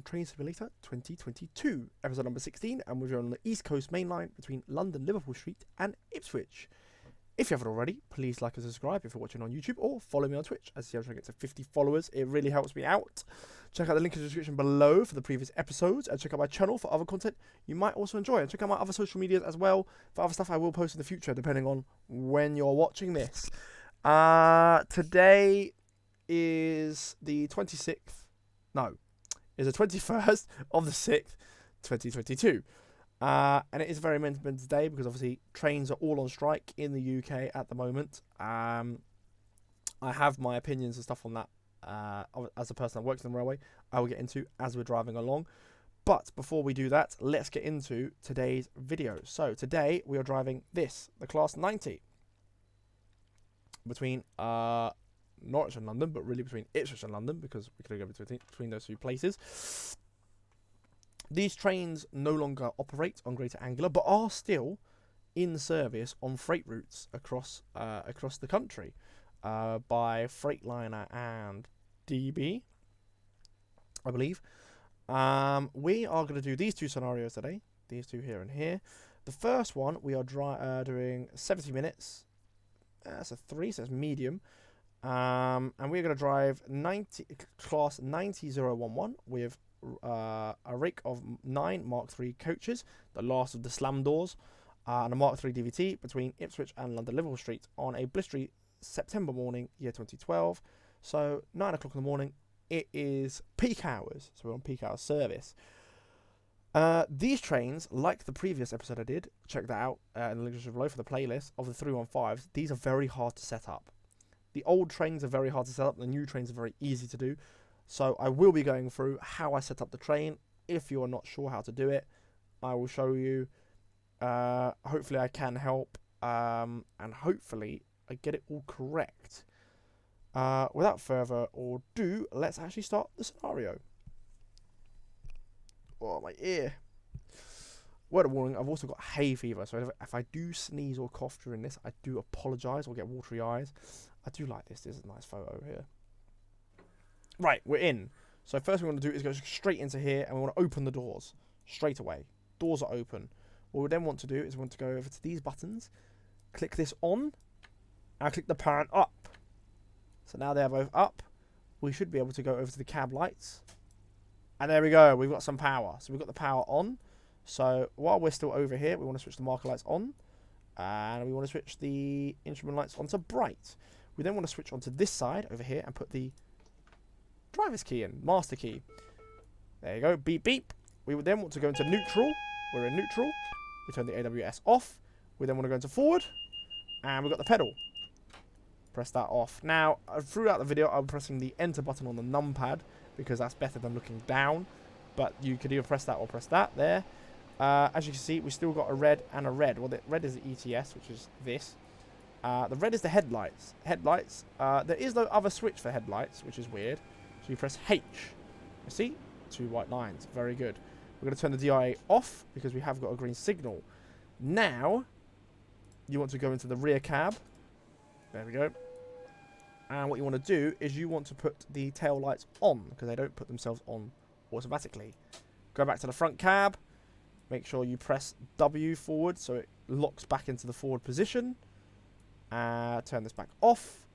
on Train Simulator 2022, episode number 16, and we're on the East Coast Main Line between London, Liverpool Street and Ipswich. If you haven't already, please like and subscribe if you're watching on YouTube, or follow me on Twitch as I'm trying to get to 50 followers. It really helps me out. Check out the link in the description below for the previous episodes, and check out my channel for other content you might also enjoy. And check out my other social medias as well for other stuff I will post in the future, depending on when you're watching this. Today is the 26th. No, it's the 21st of the 6th, 2022. And it is a very momentous day because obviously trains are all on strike in the UK at the moment. I have my opinions and stuff on that as a person that works in the railway. I will get into as we're driving along. But before we do that, let's get into today's video. So today we are driving this, the Class 90, between Norwich and London, but really between Ipswich and London because we could go between those two places. These trains no longer operate on Greater Anglia, but are still in service on freight routes across the country by Freightliner and DB, I believe. We are going to do these two scenarios today, these two here and here. The first one we are doing 70 minutes. That's a 3, so it's medium. And we're going to drive class 90011 with a rake of 9 Mark III coaches, the last of the slam doors, and a Mark III DVT between Ipswich and London Liverpool Street on a blistery September morning, year 2012. So 9 o'clock in the morning. It is peak hours, so we're on peak hour service. These trains, like the previous episode I did, check that out in the link below for the playlist of the 315s. These are very hard to set up. The old trains are very hard to set up. The new trains are very easy to do. So I will be going through how I set up the train. If you are not sure how to do it, I will show you. Hopefully I can help. And hopefully I get it all correct. Without further ado, let's actually start the scenario. Oh, my ear. Word of warning, I've also got hay fever. So if I do sneeze or cough during this, I do apologise or get watery eyes. I do like this. This is a nice photo here. Right, we're in. So first thing we want to do is go straight into here, and we want to open the doors straight away. Doors are open. What we then want to do is we want to go over to these buttons, click this on, and click the parent up. So now they are both up. We should be able to go over to the cab lights. And there we go. We've got some power. So we've got the power on. So while we're still over here, we want to switch the marker lights on. And we want to switch the instrument lights onto bright. We then want to switch onto this side over here and put the driver's key in, master key. There you go, beep beep. We would then want to go into neutral. We're in neutral. We turn the AWS off. We then want to go into forward. And we've got the pedal. Press that off. Now, throughout the video, I'm pressing the enter button on the numpad because that's better than looking down. But you could either press that or press that there. As you can see, we still got a red and a red. Well, the red is the ETS, which is this. The red is the headlights. There is no other switch for headlights, which is weird. So you press H. You see? 2 white lines. Very good. We're going to turn the DIA off because we have got a green signal. Now, you want to go into the rear cab. There we go. And what you want to do is you want to put the tail lights on because they don't put themselves on automatically. Go back to the front cab. Make sure you press W forward so it locks back into the forward position. Turn this back off.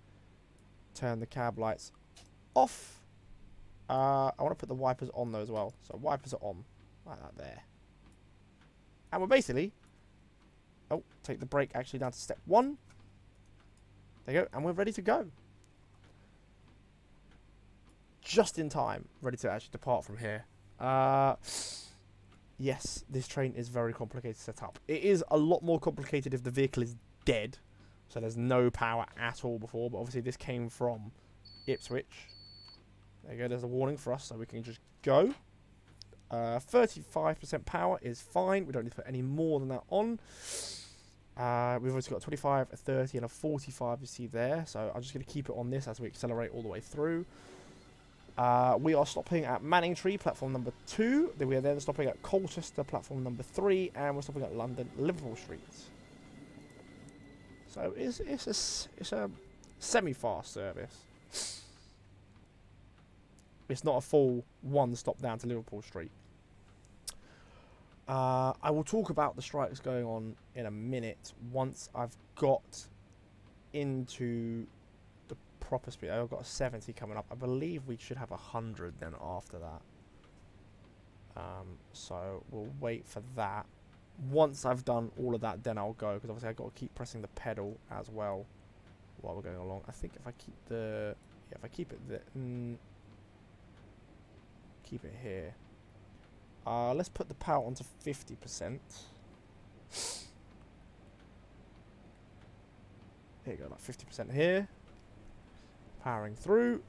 Turn the cab lights off. I want to put the wipers on though as well. So wipers are on. Like that there. And we're basically... Oh, take the brake actually down to step 1. There you go. And we're ready to go. Just in time. Ready to actually depart from here. Yes, this train is very complicated to set up. It is a lot more complicated if the vehicle is dead. So there's no power at all before. But obviously this came from Ipswich. There you go. There's a warning for us so we can just go. 35% power is fine. We don't need to put any more than that on. We've also got a 25, a 30 and a 45 you see there. So I'm just going to keep it on this as we accelerate all the way through. We are stopping at Manningtree, platform number 2. Then we are then stopping at Colchester, platform number 3. And we're stopping at London, Liverpool Street. So it's a semi-fast service. It's not a full one stop down to Liverpool Street. I will talk about the strikes going on in a minute once I've got into the proper speed. I've got a 70 coming up. I believe we should have 100 then after that. So we'll wait for that. Once I've done all of that, then I'll go, because obviously I've got to keep pressing the pedal as well while we're going along. I think if I keep the... Yeah, if I keep it... keep it here. Let's put the power onto 50%. Here you go, like 50% here. Powering through.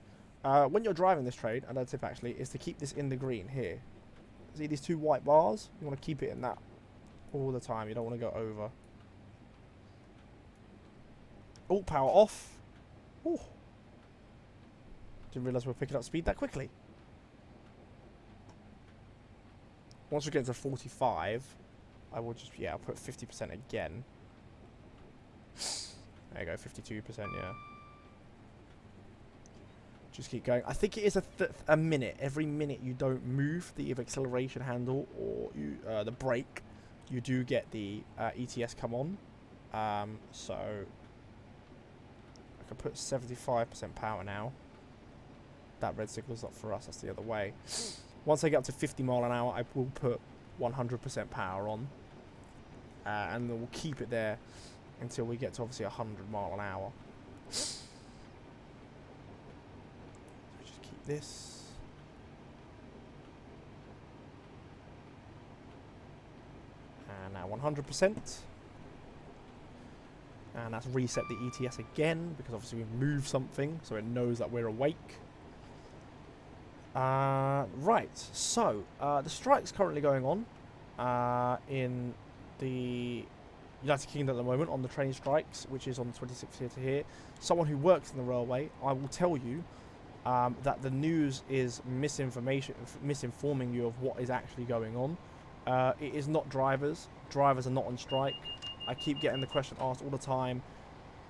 When you're driving this train, another tip actually, is to keep this in the green here. See these two white bars? You want to keep it in that all the time. You don't want to go over. Oh, power off. Oh. Didn't realise we were picking up speed that quickly. Once we get to 45, I will just, yeah, I'll put 50% again. There you go, 52%, yeah. Just keep going. I think it is a minute. Every minute you don't move the acceleration handle or you the brake, you do get the ETS come on. So I can put 75% power now. That red signal's up for us. That's the other way. Once I get up to 50 mile an hour, I will put 100% power on, and then we'll keep it there until we get to obviously 100 mile an hour. Just keep this. And now 100%. And that's reset the ETS again, because obviously we've moved something, so it knows that we're awake. Right, so the strike's currently going on in the United Kingdom at the moment on the train strikes, which is on the 26th here to here. Someone who works in the railway, I will tell you that the news is misinforming you of what is actually going on. It is not drivers. Drivers are not on strike. I keep getting the question asked all the time,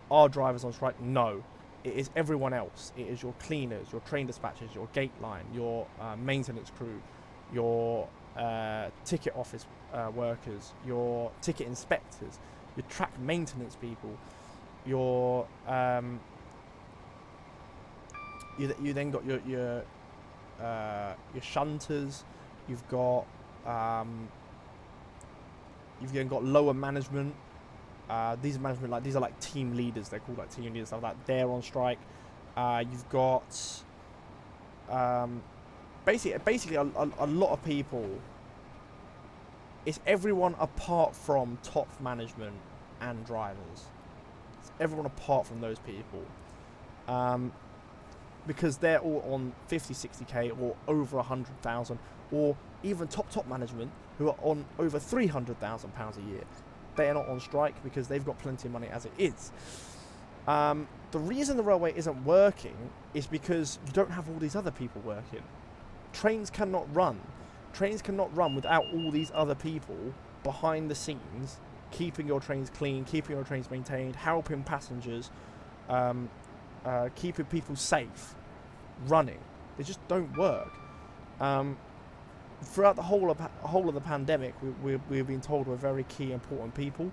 are drivers on strike? No. It is everyone else. It is your cleaners, your train dispatchers, your gate line, your maintenance crew, your ticket office workers, your ticket inspectors, your track maintenance people, your you then got your shunters. You've then got lower management. These are management, these are like team leaders. They're called like team leaders, stuff like that. They're on strike. You've got basically a lot of people. It's everyone apart from top management and drivers. It's everyone apart from those people, because they're all on 50, 60k or over 100,000, or even top management who are on over 300,000 pounds a year. They are not on strike because they've got plenty of money as it is. The reason the railway isn't working is because you don't have all these other people working. Trains cannot run. Trains cannot run without all these other people behind the scenes, keeping your trains clean, keeping your trains maintained, helping passengers, keeping people safe, running. They just don't work. Throughout the whole of the pandemic, we've been told we're very key, important people.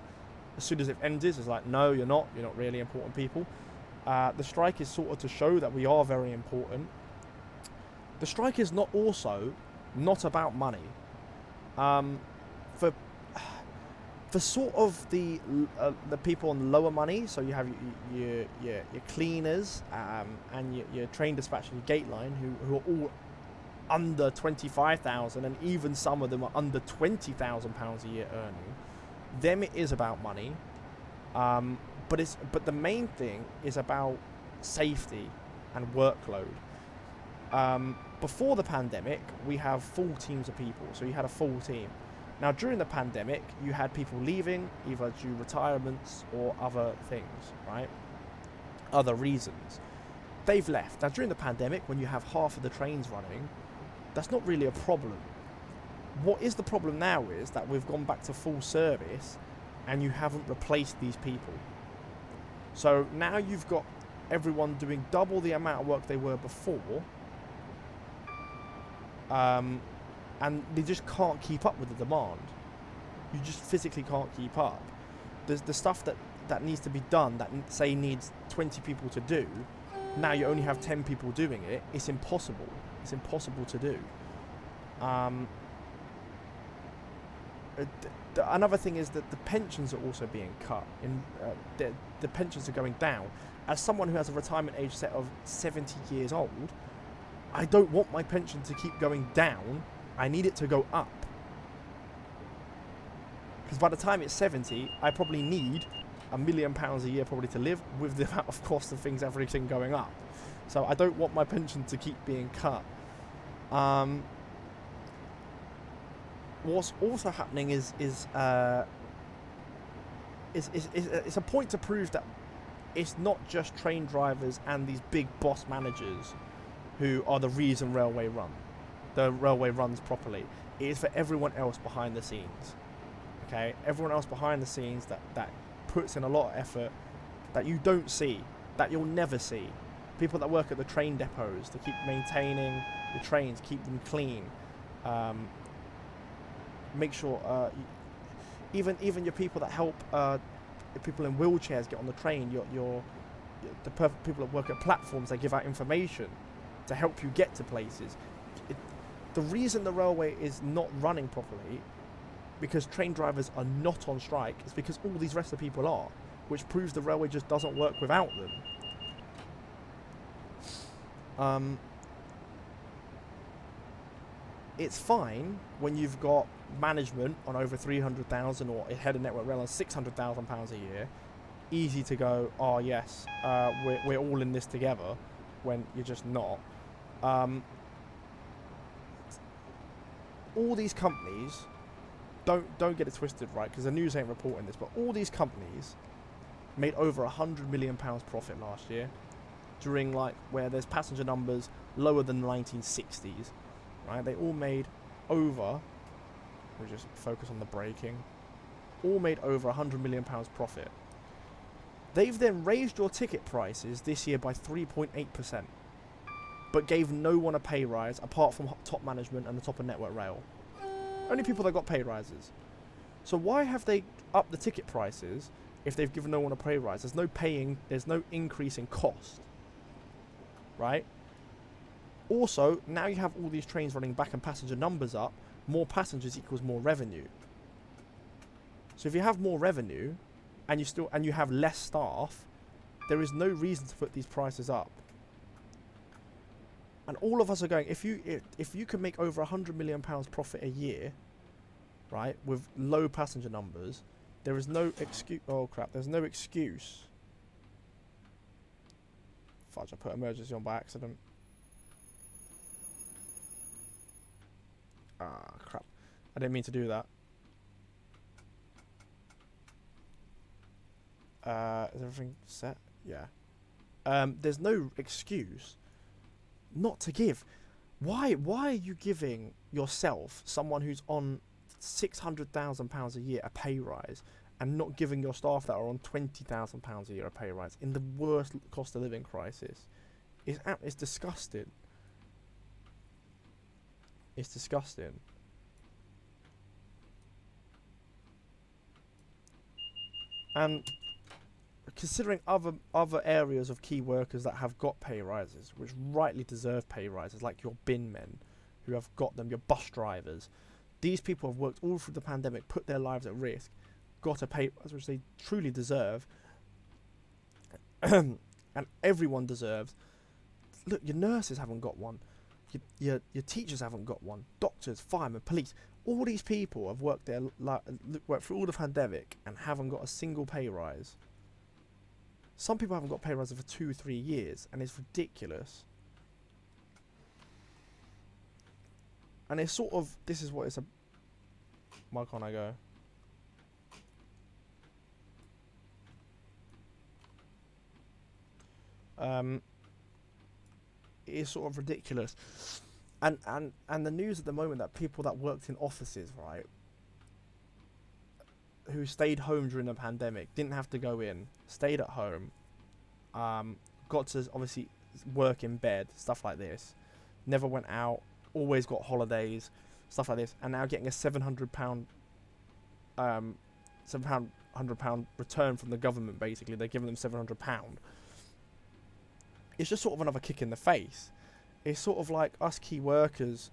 As soon as it ended, it's like, no, you're not really important people. The strike is sort of to show that we are very important. The strike is not about money. For sort of the people on lower money, so you have your cleaners and your train dispatch and your gate line who are all under 25,000, and even some of them are under 20,000 pounds a year earning. Them, it is about money, but the main thing is about safety and workload. Before the pandemic, we have full teams of people, so you had a full team. Now during the pandemic, you had people leaving either due retirements or other things, right? Other reasons. They've left. Now during the pandemic, when you have half of the trains running, that's not really a problem. What is the problem now is that we've gone back to full service and you haven't replaced these people. So now you've got everyone doing double the amount of work they were before, and they just can't keep up with the demand. You just physically can't keep up. There's the stuff that needs to be done that say needs 20 people to do. Now you only have 10 people doing it. It's impossible. It's impossible to do. Another thing is that the pensions are also being cut. The pensions are going down. As someone who has a retirement age set of 70 years old, I don't want my pension to keep going down. I need it to go up. Because by the time it's 70, I probably need £1 million a year probably to live, with the amount of cost of things, everything going up. So I don't want my pension to keep being cut. What's also happening is it's a point to prove that it's not just train drivers and these big boss managers who are the reason the railway runs properly. It is for everyone else behind the scenes. Okay, everyone else behind the scenes that puts in a lot of effort that you don't see, that you'll never see. People that work at the train depots to keep maintaining the trains, keep them clean. Make sure even your people that help people in wheelchairs get on the train, the people that work at platforms, they give out information to help you get to places. The reason the railway is not running properly, because train drivers are not on strike, is because all these rest of the people are, which proves the railway just doesn't work without them. It's fine when you've got management on over 300,000 or a head of Network Rail on £600,000 a year. Easy to go, oh yes, we're all in this together, when you're just not. All these companies, don't get it twisted, right? Because the news ain't reporting this, but all these companies made over £100 million profit last year, during where there's passenger numbers lower than the 1960s. Right, they all made over, we'll just focus on the braking, all made over £100 million profit. They've then raised your ticket prices this year by 3.8%, but gave no one a pay rise apart from top management and the top of Network Rail. Only people that got pay rises. So why have they upped the ticket prices if they've given no one a pay rise? There's no increase in cost, right? Also, now you have all these trains running back and passenger numbers up. More passengers equals more revenue. So if you have more revenue, and you have less staff, there is no reason to put these prices up. And all of us are going, if you can make over £100 million profit a year, right, with low passenger numbers, there is no excuse. Oh crap! There's no excuse. Fudge! I put emergency on by accident. Ah, crap. I didn't mean to do that. Is everything set? Yeah. There's no excuse not to give. Why are you giving yourself, someone who's on £600,000 a year, a pay rise, and not giving your staff that are on £20,000 a year a pay rise in the worst cost of living crisis? It's disgusting. It's disgusting. And considering other areas of key workers that have got pay rises, which rightly deserve pay rises, like your bin men, who have got them, your bus drivers, these people have worked all through the pandemic, put their lives at risk, got a pay rise which they truly deserve, and everyone deserves. Look, your nurses haven't got one. Your teachers haven't got one. Doctors, firemen, police. All these people have worked through all the pandemic and haven't got a single pay rise. Some people haven't got pay rises for 2-3 years, and it's ridiculous. And it's sort of, this is what it's a. Why can't I go? It is sort of ridiculous. And the news at the moment that people that worked in offices, right, who stayed home during the pandemic, didn't have to go in, stayed at home, got to obviously work in bed, stuff like this, never went out, always got holidays, stuff like this, and now getting a £700, £700 return from the government. Basically, they're giving them £700. It's just sort of another kick in the face. It's sort of like us key workers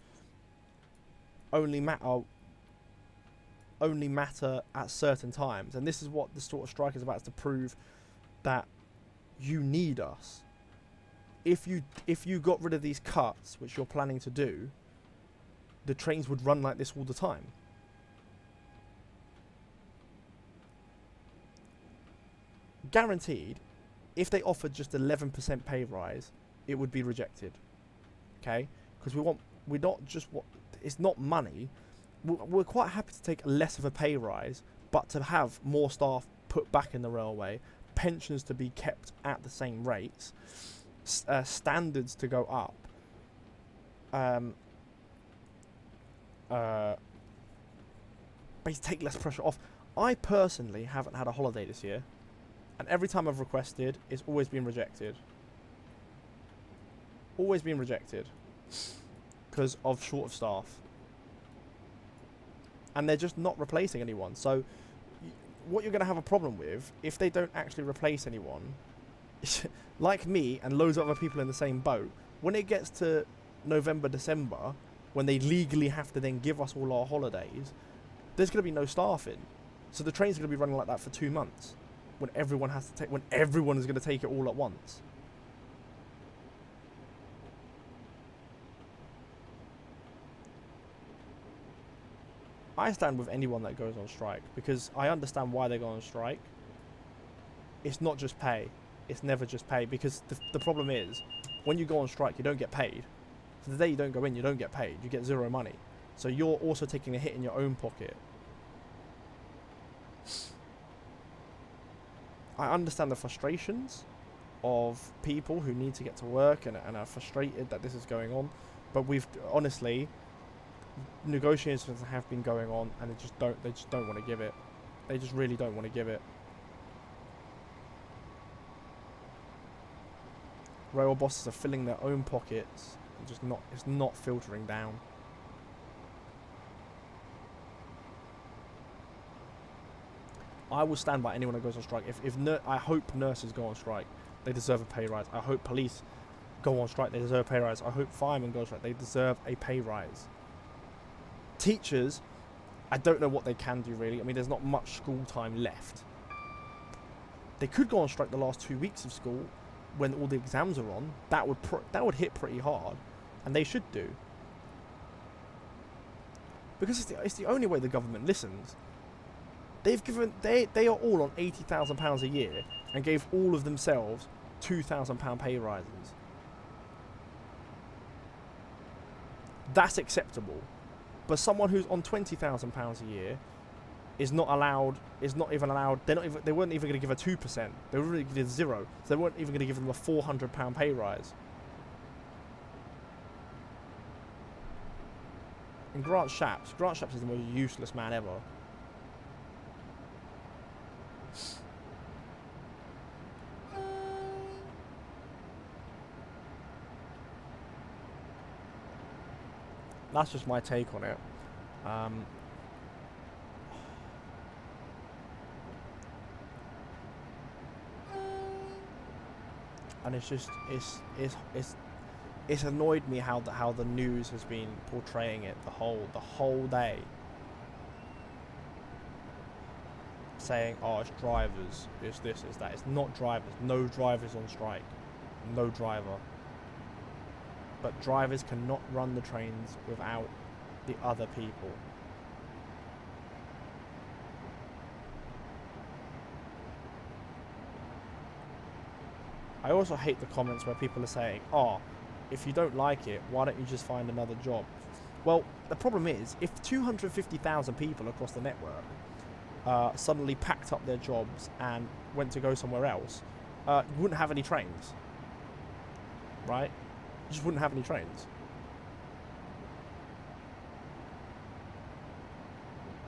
only matter at certain times, and this is what the sort of strike is about, is to prove that you need us. If you got rid of these cuts, which you're planning to do, the trains would run like this all the time. Guaranteed, if they offered just 11% pay rise, it would be rejected. Okay, because we're not just what, it's not money. We're quite happy to take less of a pay rise, but to have more staff put back in the railway, pensions to be kept at the same rates, standards to go up, basically take less pressure off. I personally haven't had a holiday this year, and every time I've requested, it's always been rejected. Always been rejected because of short of staff, and they're just not replacing anyone. So what you're going to have a problem with if they don't actually replace anyone, like me and loads of other people in the same boat, when it gets to November, December, when they legally have to then give us all our holidays, there's going to be no staffing. So the train's going to be running like that for 2 months, when everyone is going to take it all at once. I stand with anyone that goes on strike, because I understand why they go on strike. It's not just pay. It's never just pay, because the problem is, when you go on strike, you don't get paid. So the day you don't go in, you don't get paid. You get zero money. So you're also taking a hit in your own pocket. I understand the frustrations of people who need to get to work and are frustrated that this is going on, but honestly, negotiations have been going on, and they just don't want to give it. They just really don't want to give it. Rail bosses are filling their own pockets, and it's not filtering down. I will stand by anyone that goes on strike. I hope nurses go on strike. They deserve a pay rise. I hope police go on strike. They deserve a pay rise. I hope firemen go on strike. They deserve a pay rise. Teachers, I don't know what they can do really. I mean, there's not much school time left. They could go on strike the last 2 weeks of school when all the exams are on. That would hit pretty hard, and they should do, because it's the only way the government listens. They are all on £80,000 a year and gave all of themselves £2,000 pay rises. That's acceptable. But someone who's on £20,000 a year is not even allowed. They weren't even going to give a 2%. They were really going to give 0. So they weren't even going to give them a £400 pay rise. And Grant Shapps is the most useless man ever. That's just my take on it. And it's annoyed me how the news has been portraying it the whole day, saying, oh, it's drivers, it's this, it's that. It's not drivers. No drivers on strike. No driver. But drivers cannot run the trains without the other people. I also hate the comments where people are saying, oh, if you don't like it, why don't you just find another job? Well, the problem is, if 250,000 people across the network suddenly packed up their jobs and went to go somewhere else, you wouldn't have any trains, right? You just wouldn't have any trains.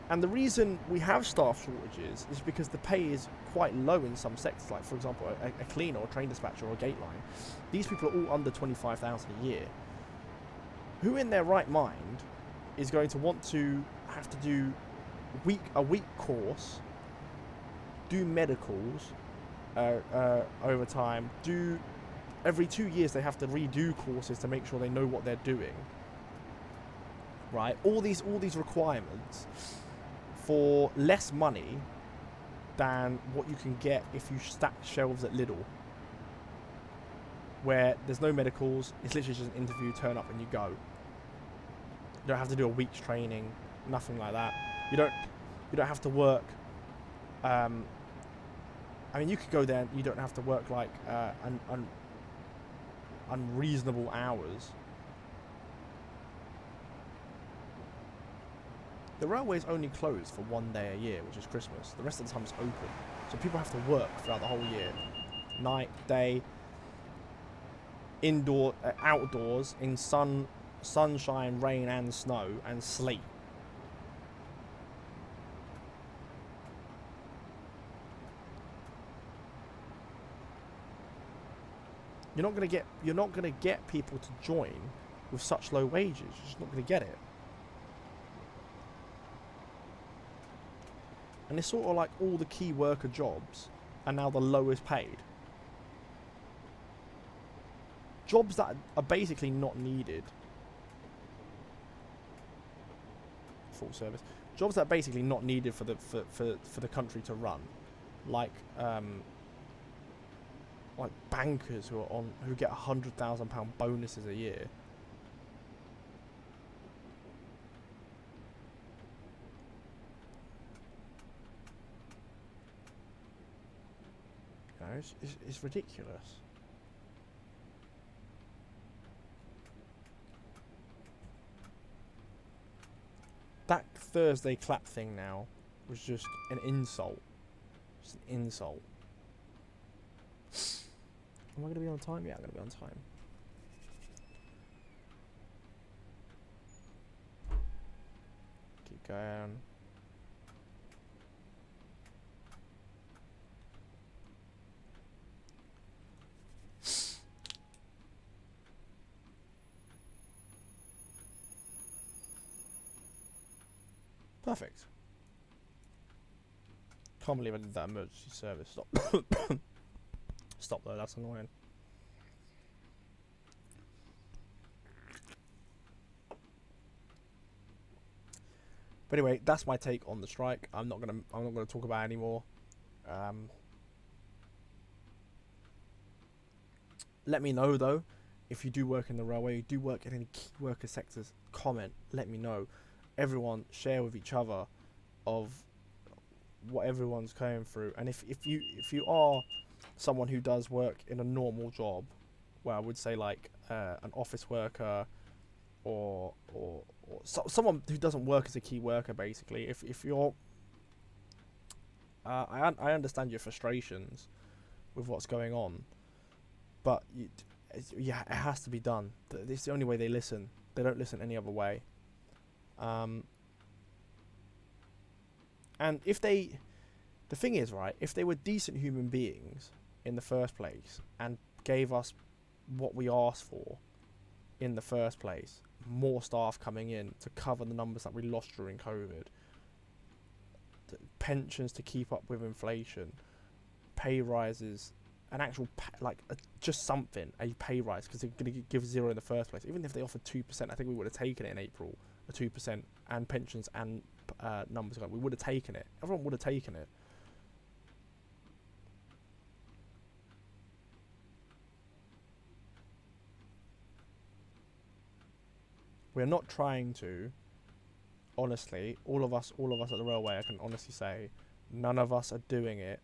And the reason we have staff shortages is because the pay is quite low in some sectors, like, for example, a cleaner or train dispatcher or a gate line. These people are all under 25,000 a year. Who in their right mind is going to want to have to do a week course, do medicals over time, do every 2 years they have to redo courses to make sure they know what they're doing, right? All these requirements for less money than what you can get if you stack shelves at Lidl, where there's no medicals, it's literally just an interview, turn up and you go. You don't have to do a week's training, nothing like that. You don't have to work. I mean, you could go there and you don't have to work like unreasonable hours. The railway's only closed for 1 day a year, which is Christmas. The rest of the time it's open. So people have to work throughout the whole year. Night, day, indoor, outdoors, in sunshine, rain and snow and sleet. You're not gonna get people to join with such low wages. You're just not gonna get it. And it's sort of like all the key worker jobs are now the lowest paid. Jobs that are basically not needed. Full service. Jobs that are basically not needed for the country to run. Like bankers who get £100,000 bonuses a year. You know, it's ridiculous. That Thursday clap thing now was just an insult. Just an insult. Am I going to be on time? Yeah, I'm going to be on time. Keep going. Perfect. Can't believe I did that emergency service. Stop. Stop though, that's annoying. But anyway, that's my take on the strike. I'm not gonna talk about it anymore. Let me know though, if you do work in the railway, you do work in any key worker sectors, comment, let me know. Everyone share with each other of what everyone's going through. And if you are someone who does work in a normal job, where I would say like an office worker or someone who doesn't work as a key worker, basically, if you're I understand your frustrations with what's going on, but it has to be done. It's the only way they listen. They don't listen any other way. And the thing is, right, if they were decent human beings in the first place and gave us what we asked for in the first place, more staff coming in to cover the numbers that we lost during COVID, pensions to keep up with inflation, pay rises, an actual just something, a pay rise, because they're going to give zero in the first place. Even if they offered 2%, I think we would have taken it in April, a 2%, and pensions and numbers, we would have taken it. Everyone would have taken it. We're not trying to, honestly, all of us at the railway, I can honestly say, none of us are doing it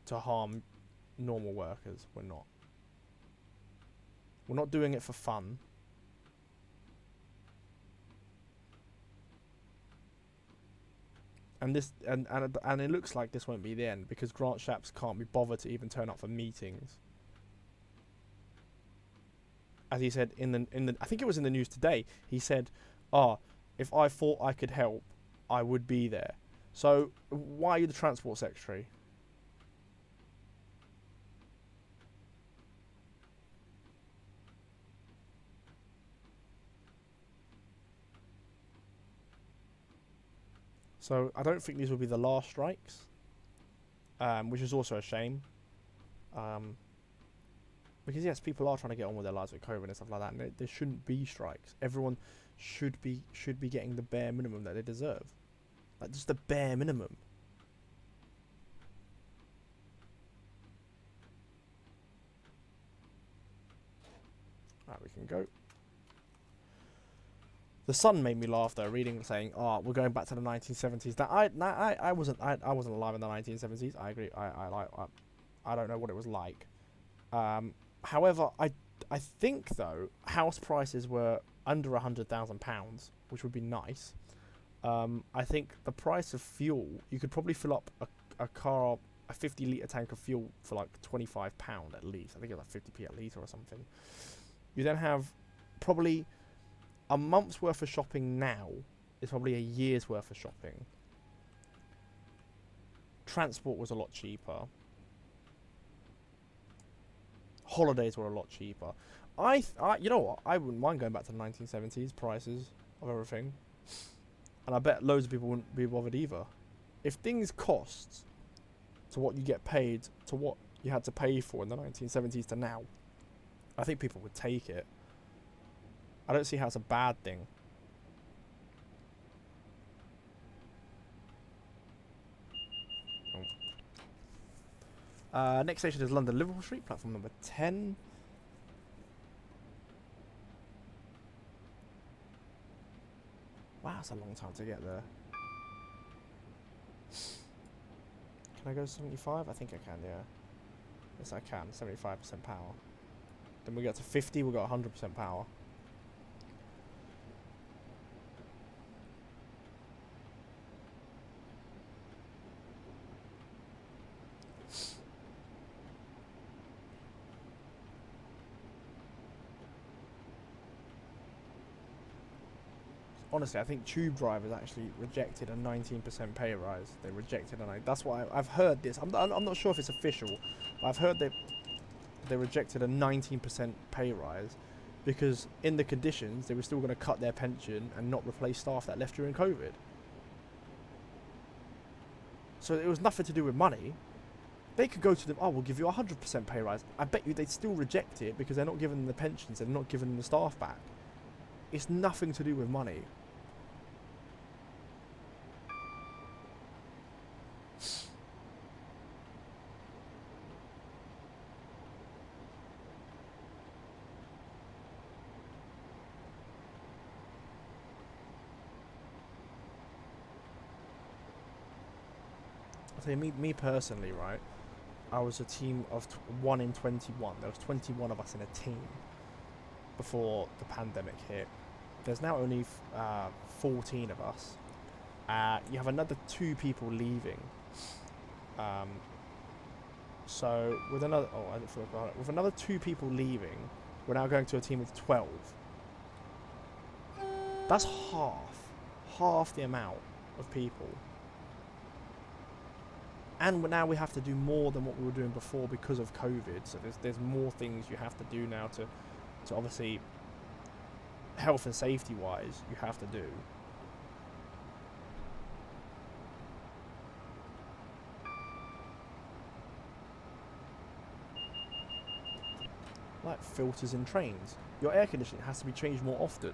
to harm normal workers. We're not. We're not doing it for fun. And this and it looks like this won't be the end, because Grant Shapps can't be bothered to even turn up for meetings. As he said in the I think it was in the news today, he said, if I thought I could help, I would be there. So why are you the Transport Secretary? So I don't think these will be the last strikes, which is also a shame. Because yes, people are trying to get on with their lives with COVID and stuff like that, and there shouldn't be strikes. Everyone should be getting the bare minimum that they deserve, like just the bare minimum. Right, we can go. The Sun made me laugh though, reading saying, "Oh, we're going back to the 1970s." That I wasn't alive in the 1970s. I agree. I don't know what it was like. However, I think though house prices were under £100,000, which would be nice. I think the price of fuel, you could probably fill up a car, a 50-litre tank of fuel for like £25 at least. I think it's like 50p a litre or something. You then have probably a month's worth of shopping now is probably a year's worth of shopping. Transport was a lot cheaper. Holidays were a lot cheaper. You know what? I wouldn't mind going back to the 1970s prices of everything. And I bet loads of people wouldn't be bothered either. If things cost to what you get paid, to what you had to pay for in the 1970s to now, I think people would take it. I don't see how it's a bad thing. Next station is London Liverpool Street, platform number 10. Wow, that's a long time to get there. Can I go 75? I think I can, yeah. Yes, I can. 75% power. Then we get to 50, we've got 100% power. Honestly, I think tube drivers actually rejected a 19% pay rise. They rejected, and that's why I've heard this. I'm not sure if it's official, but I've heard they rejected a 19% pay rise because in the conditions they were still going to cut their pension and not replace staff that left during COVID. So it was nothing to do with money. They could go to them, oh, we'll give you a 100% pay rise. I bet you they'd still reject it because they're not giving them the pensions, they're not giving them the staff back. It's nothing to do with money. I'll tell you, me personally, right? I was a team of 1 in 21. There was 21 of us in a team before the pandemic hit. There's now only 14 of us. You have another 2 people leaving. So with another, I didn't forget about it. With another 2 people leaving, we're now going to a team of 12. That's half the amount of people. And now we have to do more than what we were doing before because of COVID. So there's more things you have to do now to obviously health and safety wise you have to do. Like filters in trains. Your air conditioning has to be changed more often.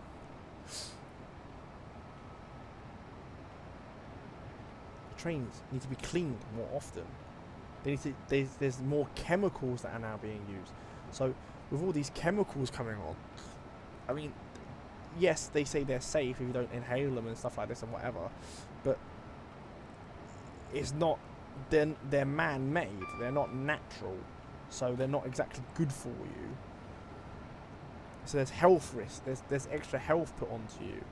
Trains need to be cleaned more often. There's more chemicals that are now being used. So with all these chemicals coming on, I mean, yes, they say they're safe if you don't inhale them and stuff like this and whatever, but it's not. They're man-made. They're not natural, so they're not exactly good for you. So there's health risks. There's extra health put onto you.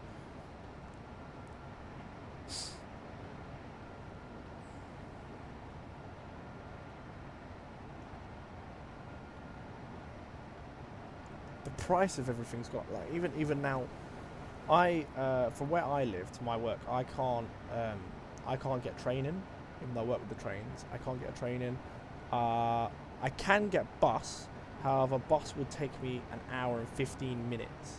Price of everything's got, like, even now, from where I live to my work, I can't get training, even though I work with the trains. I can't get a training. I can get bus, however bus would take me an hour and 15 minutes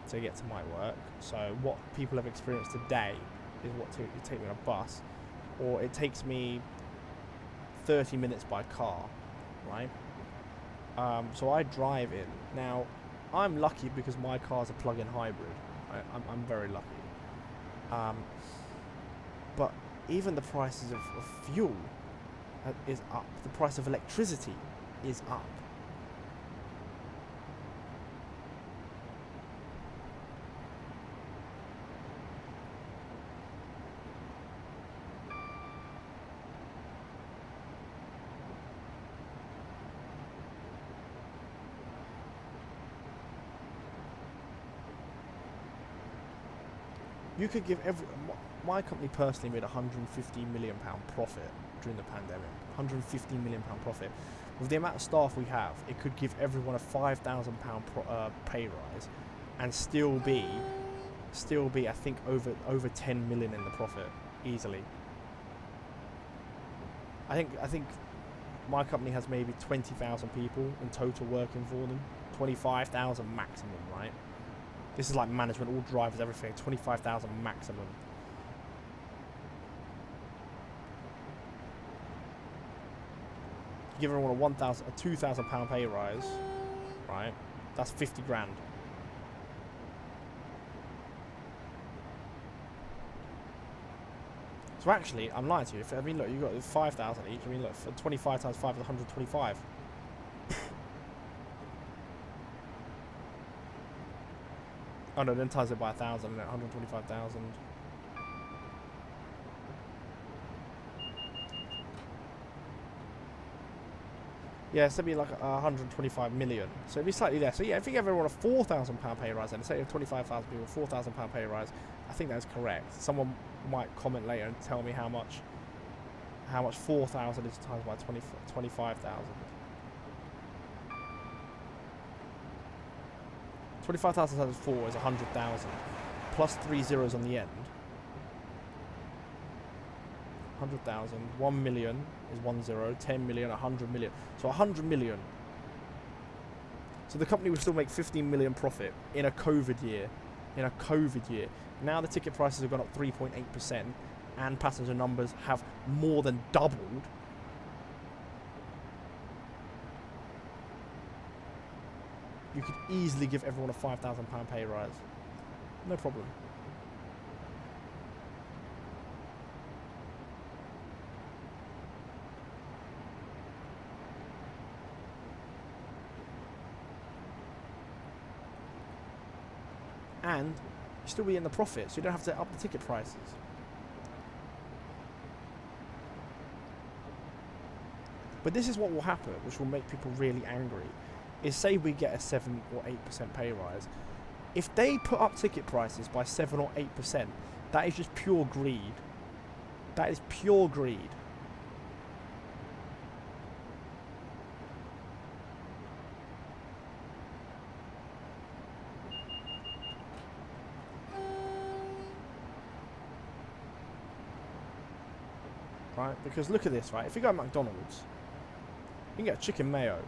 to get to my work. So what people have experienced today is what it takes me on a bus, or it takes me 30 minutes by car, right? So I drive in. Now, I'm lucky because my car's a plug-in hybrid. I'm very lucky. But even the prices of fuel is up. The price of electricity is up. You could give my company personally made £150 million profit during the pandemic. £150 million profit. With the amount of staff we have, it could give everyone a £5,000 pay rise, and still be I think over 10 million in the profit easily. I think my company has maybe 20,000 people in total working for them. 25,000 maximum, right? This is like management, all drivers, everything. 25,000 maximum. You give everyone a £2,000 pay rise, right? That's 50 grand. So actually, I'm lying to you. I mean, look, you got 5,000 each. I mean, look, for 25 times 5 is 125. Oh no, then times it by 1,000, 125,000. Yeah, so it'd be like 125 million. So it'd be slightly less. So yeah, if you give everyone a £4,000 pay rise, and say 25,000 people, £4,000 pay rise, I think that's correct. Someone might comment later and tell me how much 4,000 is times by 25,000. 25,000 times 4 is 100,000, plus 3 zeros on the end. 100,000, 1 million is 1 0, 10 million, 100 million. So 100 million. So the company would still make 15 million profit in a COVID year. Now the ticket prices have gone up 3.8%, and passenger numbers have more than doubled. You could easily give everyone a £5,000 pay rise. No problem. And you still be in the profit, so you don't have to up the ticket prices. But this is what will happen, which will make people really angry, is say we get a 7 or 8% pay rise. If they put up ticket prices by 7 or 8%, that is just pure greed. That is pure greed. Right? Because look at this, right? If you go to McDonald's, you can get a chicken mayo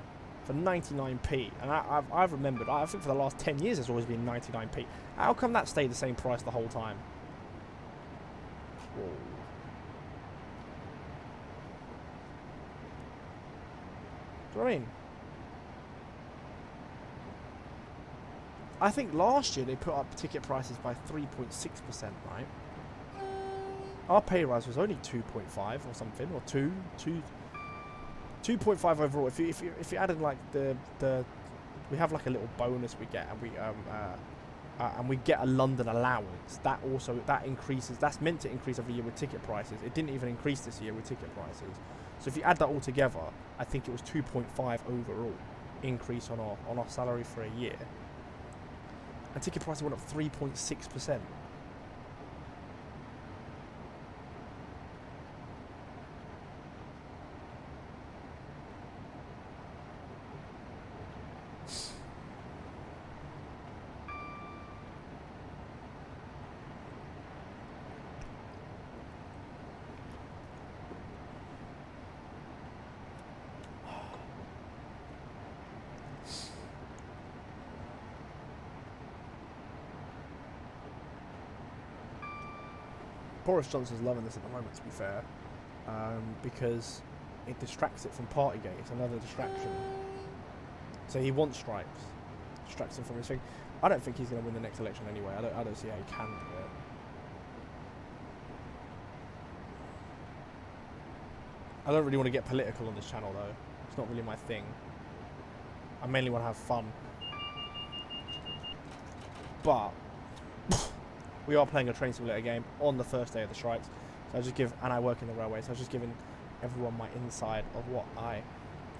for 99p, and I've remembered, I think for the last 10 years it's always been 99p. How come that stayed the same price the whole time? Whoa. Do you know what I mean? I think last year they put up ticket prices by 3.6%, right? Our pay rise was only 2.5 or something, or 2.5 overall. If you add in like the we have like a little bonus we get, and we get a London allowance. That increases. That's meant to increase every year with ticket prices. It didn't even increase this year with ticket prices. So if you add that all together, I think it was 2.5 overall increase on our salary for a year. And ticket prices went up 3.6%. Boris Johnson's loving this at the moment, to be fair, because it distracts it from Partygate. It's another distraction. So he wants strikes, distracts him from his thing. I don't think he's going to win the next election anyway. I don't see how he can do it. I don't really want to get political on this channel though. It's not really my thing. I mainly want to have fun. But we are playing a train simulator game on the first day of the strikes. So I work in the railway, so I was just giving everyone my inside of what I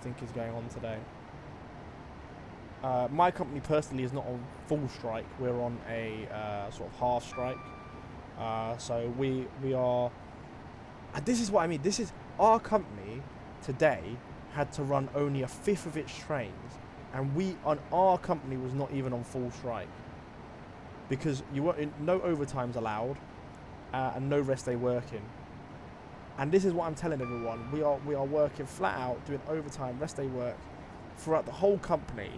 think is going on today. My company personally is not on full strike. We're on a sort of half strike. So we are... And this is what I mean. This is... Our company today had to run only a fifth of its trains, and our company was not even on full strike. Because no overtime's allowed, and no rest day working. And this is what I'm telling everyone. We are working flat out, doing overtime, rest day work throughout the whole company,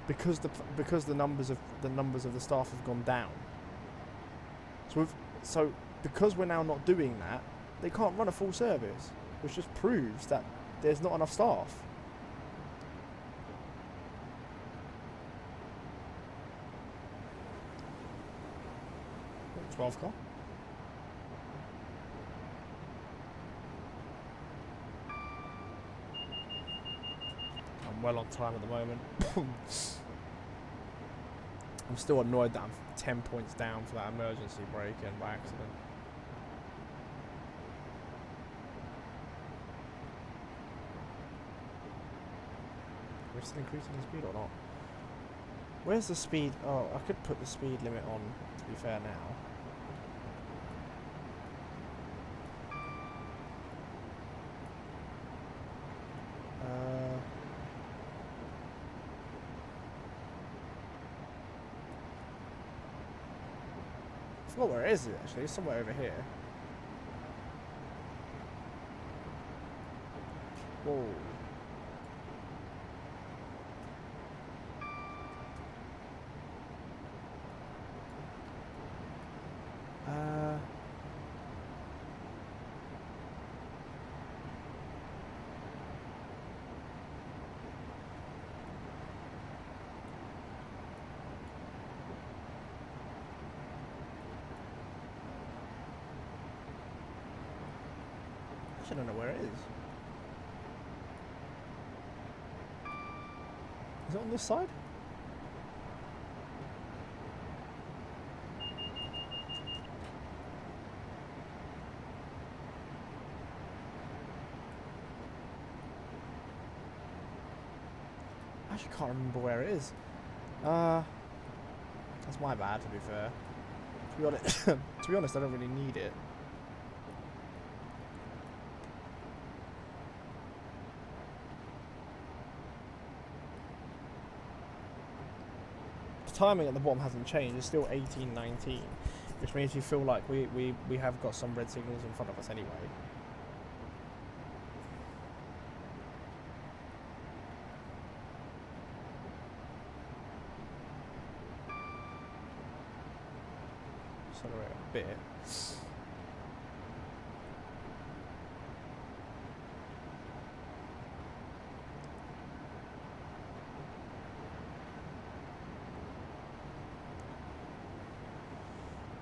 because the numbers of the staff have gone down. So because we're now not doing that, they can't run a full service, which just proves that there's not enough staff. Oh, 12 car. I'm well on time at the moment. I'm still annoyed that I'm 10 points down for that emergency break-in by accident. We're still increasing the speed or not? Where's the speed? Oh, I could put the speed limit on, to be fair, now. I forgot where it is, actually. It's somewhere over here. Whoa. I don't know where it is. Is it on this side? I actually can't remember where it is. That's my bad, to be fair. To be honest, I don't really need it. Timing at the bottom hasn't changed. It's still 18:19, which makes you feel like we have got some red signals in front of us anyway. Accelerate a bit.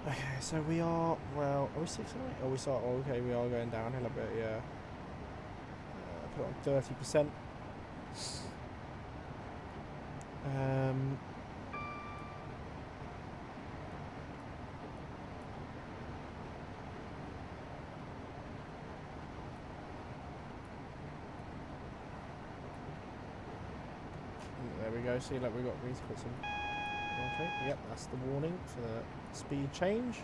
Okay, so we are, well, are we 6 or 8? Oh, okay, we are going downhill a bit, yeah. Put it on 30%. There we go, see, like we need to put some... Okay, yep, that's the warning for the speed change.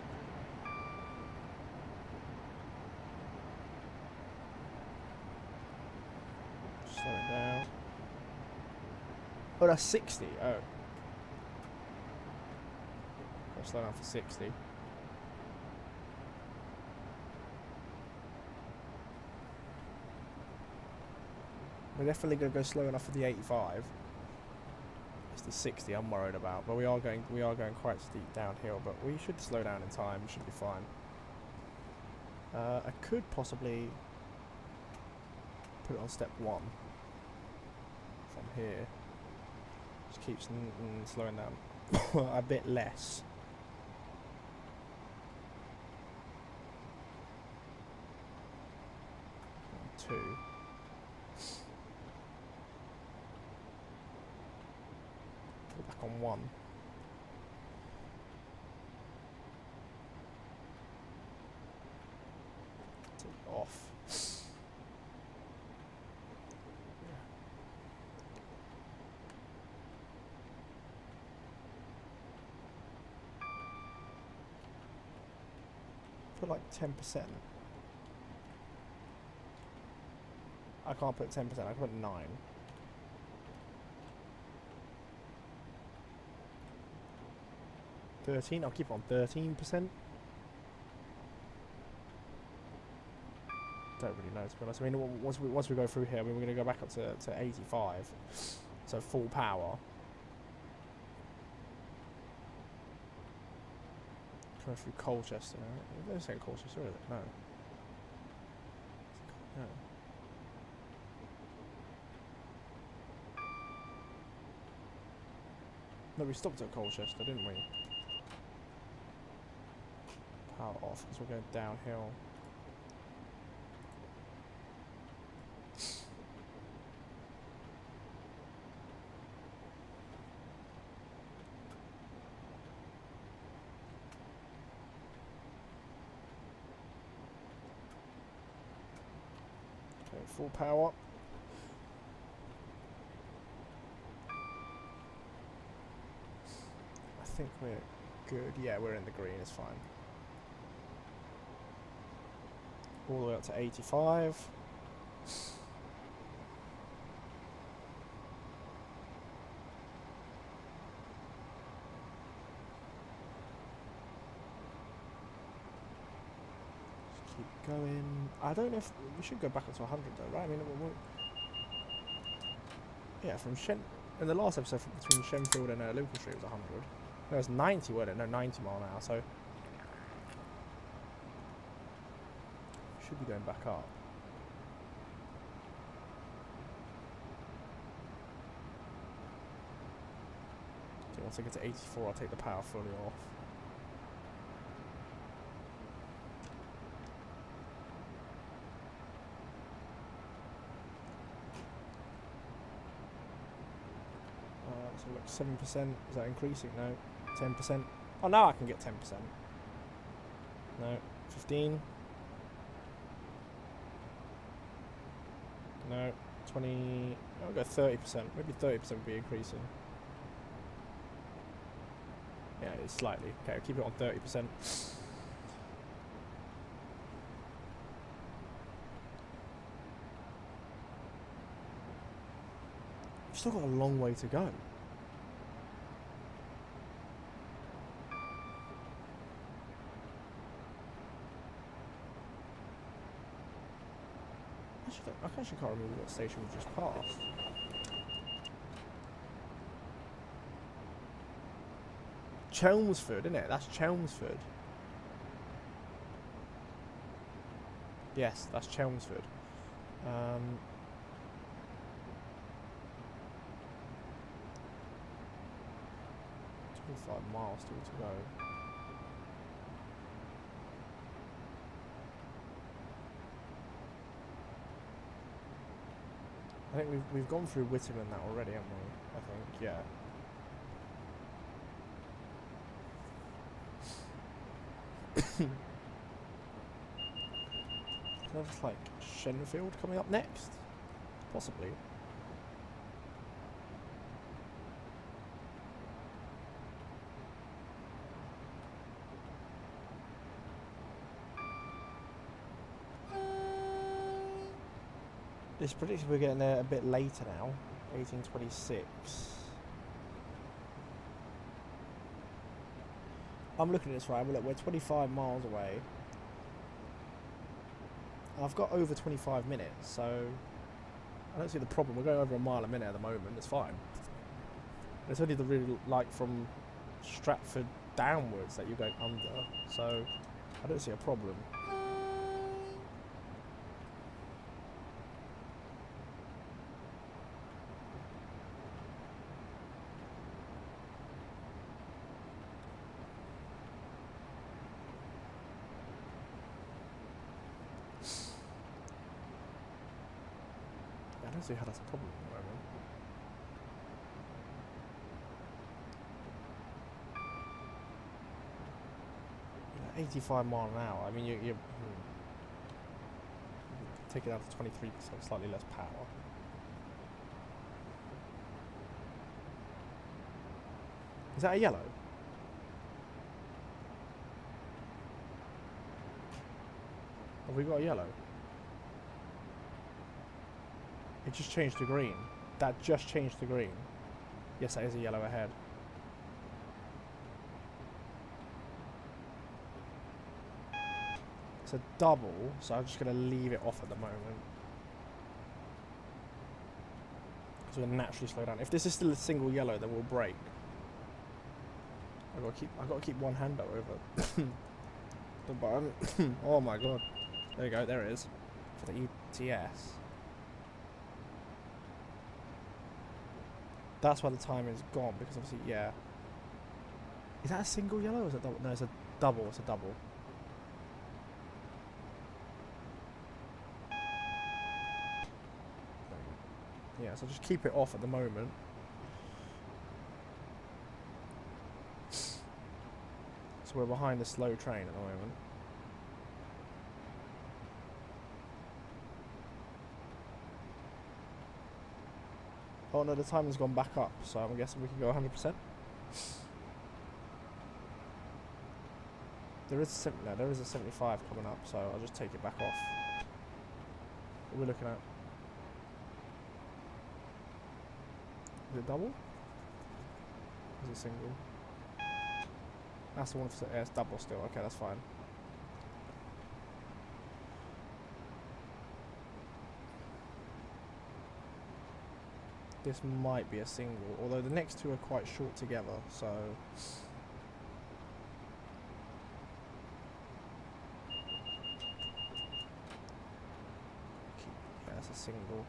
Slow it down. Oh, that's 60. Oh. I'll slow down for 60. We're definitely going to go slow enough for the 85. It's the 60 I'm worried about, but we are going quite steep downhill, but we should slow down in time, we should be fine. I could possibly put it on step 1 from here. Just keeps slowing down a bit less. Two. Put it back on 1. Take it off. Put like 10%. I can't put 10%, I can put 9. I'll keep it on 13%. Don't really know, to be honest. I mean, once we go through here, I mean, we're going to go back up to 85. So full power. Coming through Colchester. They're saying Colchester, is it? No. No. No, we stopped at Colchester, didn't we? Power off, because we're going downhill. Okay, full power. I think we're good. Yeah, we're in the green, it's fine. All the way up to 85. Just keep going. I don't know if we should go back up to 100 though, right? I mean, yeah, from in the last episode between Chelmsford and Liverpool Street was 100. No, it was 90, wasn't it? No, 90 mile an hour, so should be going back up. So once I get to 84, I'll take the power fully off. So look, 7%, is that increasing? No. 10%. Oh, now I can get 10%. No. 15. No. 20. I'll go 30%. Maybe 30% would be increasing. Yeah, it's slightly. Okay, I'll keep it on 30%. We've still got a long way to go. I actually can't remember what station we just passed. Chelmsford, isn't it? That's Chelmsford. Yes, that's Chelmsford. 25 miles still to go. I think we've gone through Whittam and that already, haven't we? I think, yeah. There's like Shenfield coming up next, possibly. It's predicted we're getting there a bit later now, 1826. I'm looking at this right, look, we're 25 miles away. I've got over 25 minutes, so I don't see the problem. We're going over a mile a minute at the moment, it's fine. It's only the really, like, from Stratford downwards that you're going under, so I don't see a problem. don't see how that's a problem at the moment. 85 mile an hour. I mean, you take it down to 23%, slightly less power. Is that a yellow? Have we got a yellow? It just changed to green. That just changed to green. Yes, that is a yellow ahead. It's a double, so I'm just going to leave it off at the moment. Because we're going to naturally slow down. If this is still a single yellow, then we'll brake. I've got to keep one hand over the button. Oh my god. There you go, there it is. For the ETS. That's why the time is gone, because obviously, yeah. Is that a single yellow or is it double? No, it's a double, it's a double. Yeah, so just keep it off at the moment. So we're behind a slow train at the moment. Oh no, the time has gone back up, so I'm guessing we can go 100%. There is a 75 coming up, so I'll just take it back off. What are we looking at? Is it double? Is it single? That's the one for, yeah, it's double still. Okay, that's fine. This might be a single, although the next two are quite short together, so... Yeah, it's a single.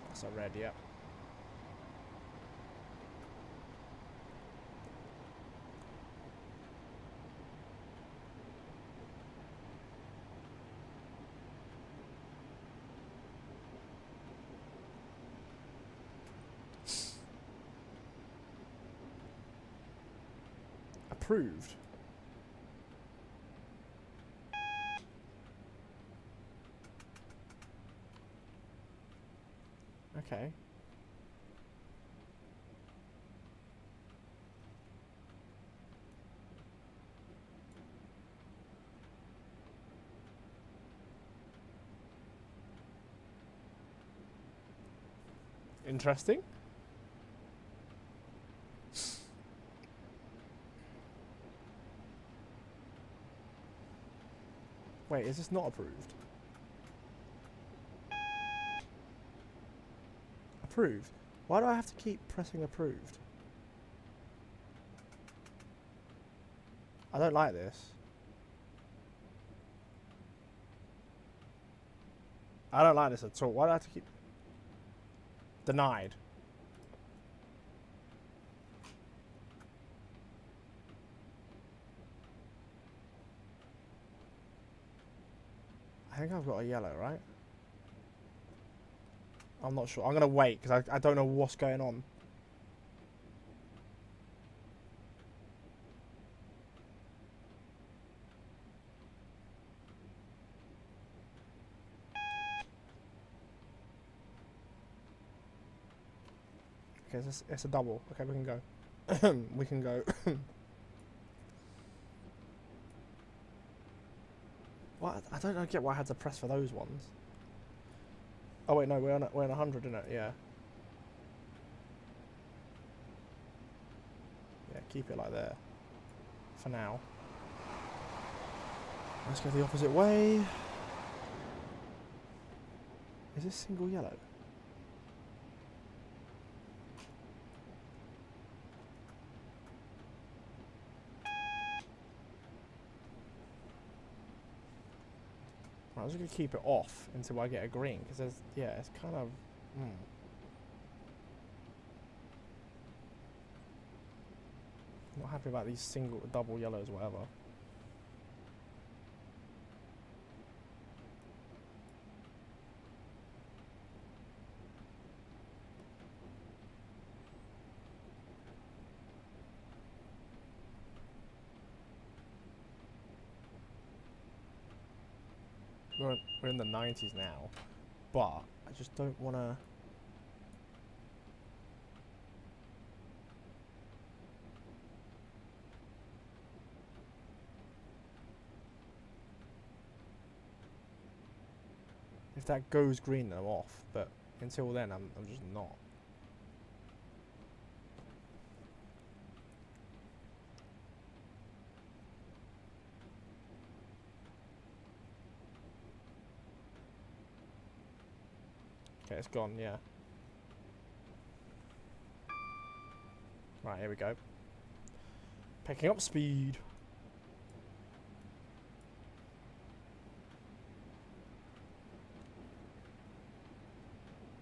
That's a red, yeah. Approved. Okay. Interesting. Wait, is this not approved? Approved? Why do I have to keep pressing approved? I don't like this. I don't like this at all. Why do I have to keep... Denied. I think I've got a yellow, right? I'm not sure. I'm going to wait because I don't know what's going on. Okay, it's a double. Okay, we can go. We can go. What? I don't get why I had to press for those ones. Oh wait, no, we're on 100, isn't it? Yeah. Yeah, keep it like there. For now. Let's go the opposite way. Is this single yellow? I'm just going to keep it off until I get a green, because there's, yeah, it's kind of, not happy about these double yellows, whatever. We're in the 90s now, but I just don't want to. If that goes green, then I'm off. But until then, I'm just not. Okay, it's gone, yeah. Right, here we go. Picking up speed.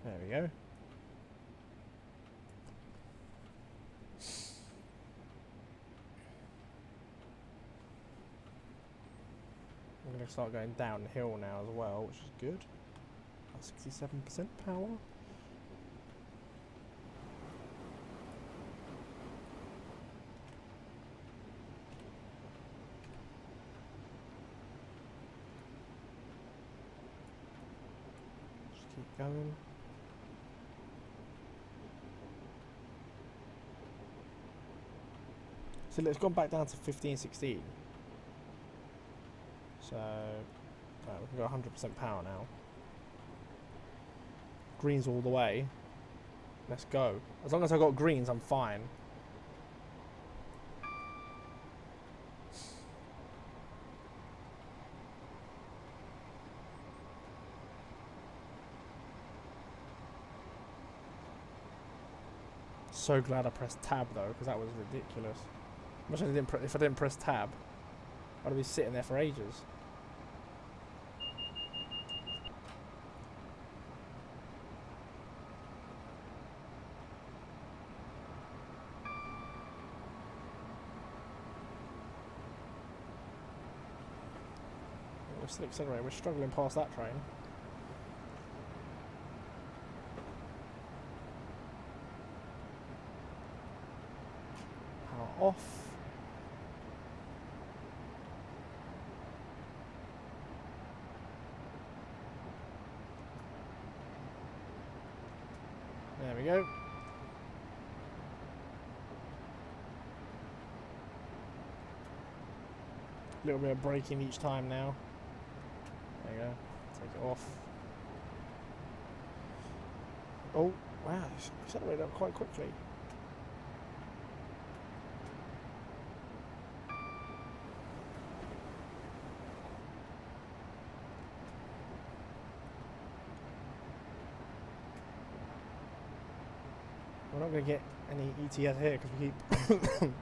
There we go. I'm going to start going downhill now as well, which is good. 67% power. Just keep going. So it's gone back down to 15, 16. So right, we can go 100% power now. Greens all the way. Let's go. As long as I got greens, I'm fine. So glad I pressed tab though, because that was ridiculous. Imagine if I didn't press tab, I'd be sitting there for ages. We're still accelerating. We're struggling past that train. Power off. There we go. A little bit of braking each time now. There you go. Take it off. Oh, wow. It's accelerated up quite quickly. We're not going to get any ETS here because we keep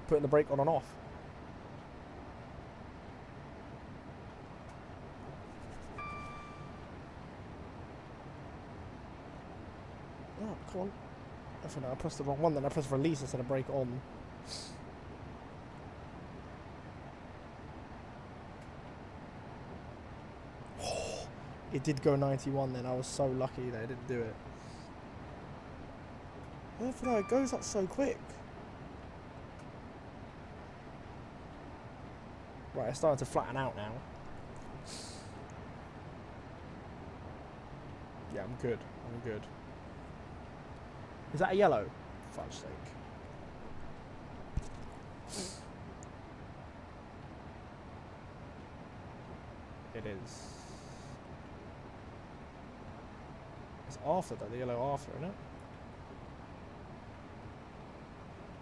putting the brake on and off. Oh, come on. I think I pressed the wrong one then. I pressed release instead of brake on. It did go 91 then. I was so lucky that it didn't do it. I don't know, it goes up so quick. Right, it's starting to flatten out now. Yeah, I'm good. I'm good. Is that a yellow? For fudge's sake. It is. It's after though, the yellow after, isn't it?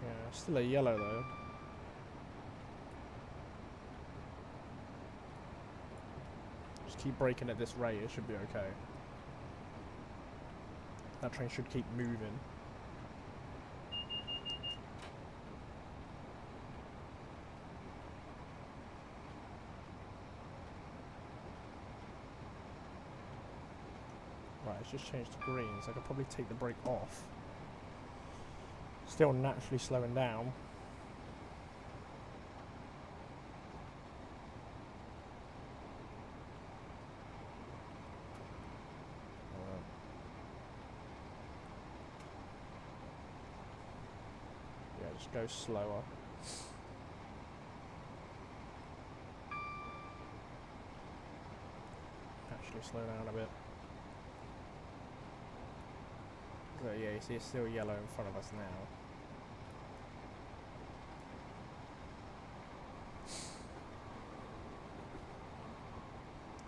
Yeah, still a yellow though. Just keep braking at this rate, it should be okay. That train should keep moving. it's just changed to green, so I could probably take the brake off. Still naturally slowing down. Yeah, just go slower. Actually slow down a bit. So yeah, you see it's still yellow in front of us now.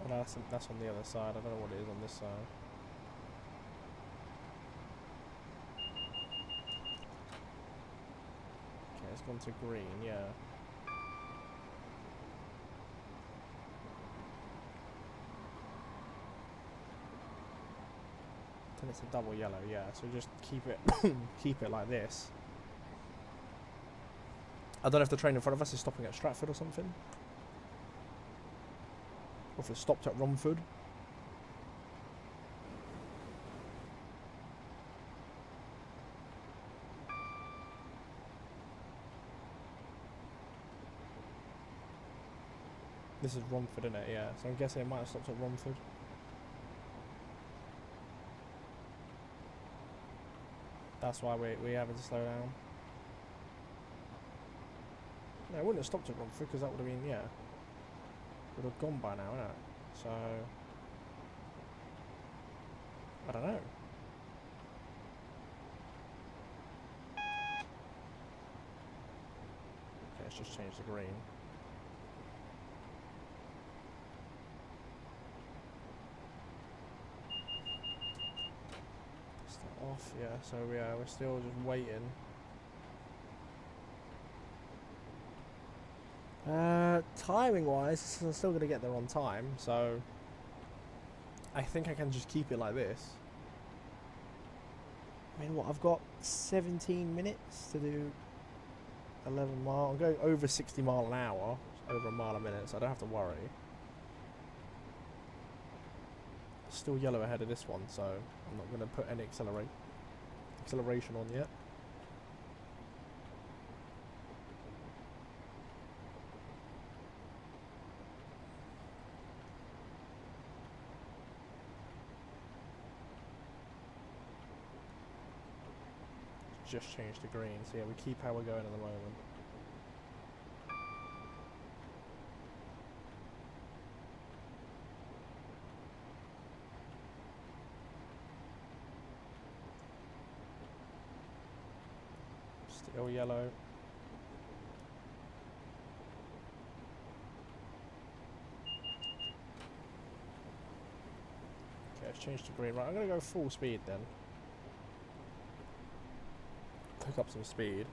Well, that's on the other side. I don't know what it is on this side. Okay, it's gone to green, yeah. Then it's a double yellow, yeah. So just keep it keep it like this. I don't know if the train in front of us is stopping at Stratford or something. Or if it stopped at Romford. This is Romford, isn't it? Yeah. So I'm guessing it might have stopped at Romford. That's why we're having to slow down. No, it wouldn't have stopped at Romford because that would have been, yeah. Would have gone by now, innit? So I don't know. Okay, let's just change the green. Start off, yeah. So yeah, we're still just waiting. Timing wise, I'm still gonna get there on time, so I think I can just keep it like this. I mean, what, I've got 17 minutes to do 11 mile. I'm going over 60 mile an hour, over a mile a minute, so I don't have to worry. Still yellow ahead of this one, so I'm not gonna put any acceleration on yet. Just changed to green, so yeah, we keep how we're going at the moment. Still yellow. Okay, it's changed to green. Right, I'm gonna go full speed then. Pick up some speed.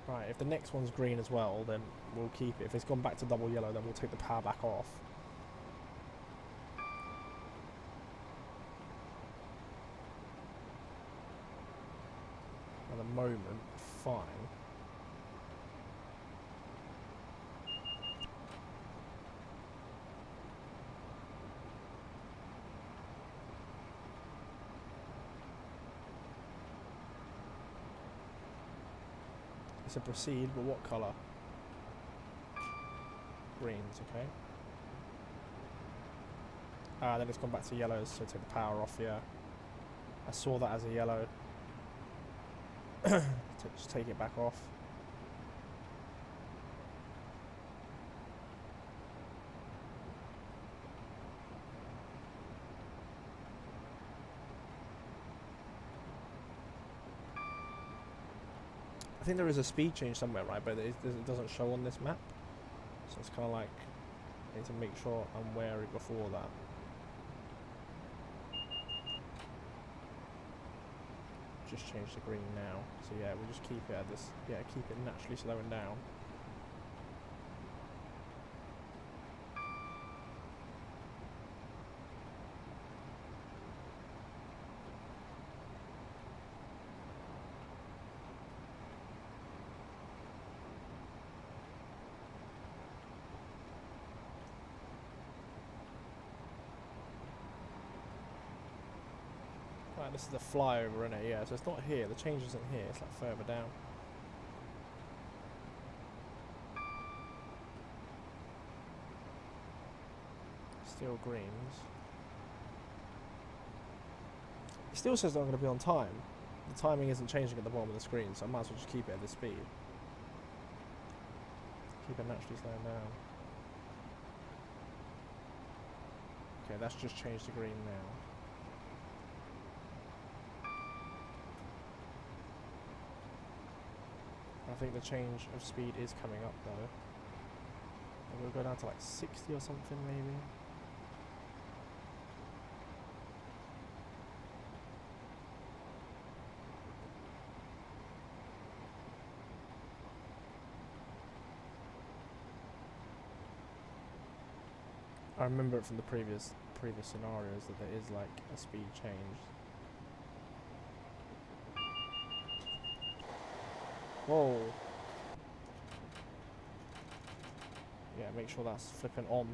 Right, if the next one's green as well, then we'll keep it. If it's gone back to double yellow, then we'll take the power back off. At the moment, fine. It's a proceed, but what colour? Greens, okay. Ah, then it's gone back to yellows, so take the power off, yeah. I saw that as a yellow. Just take it back off. I think there is a speed change somewhere, right, but it doesn't show on this map. So it's kind of like, I need to make sure I'm wary before that. Just change the green now. So yeah, we'll just keep it at this, yeah, keep it naturally slowing down. And this is the flyover, isn't it? Yeah, so it's not here. The change isn't here. It's like further down. Still greens. It still says I'm going to be on time. The timing isn't changing at the bottom of the screen, so I might as well just keep it at this speed. Keep it naturally slowing down. Okay, that's just changed to green now. I think the change of speed is coming up though. And we'll go down to like 60 or something maybe. I remember it from the previous scenarios that there is like a speed change. Whoa. Yeah, make sure that's flipping on.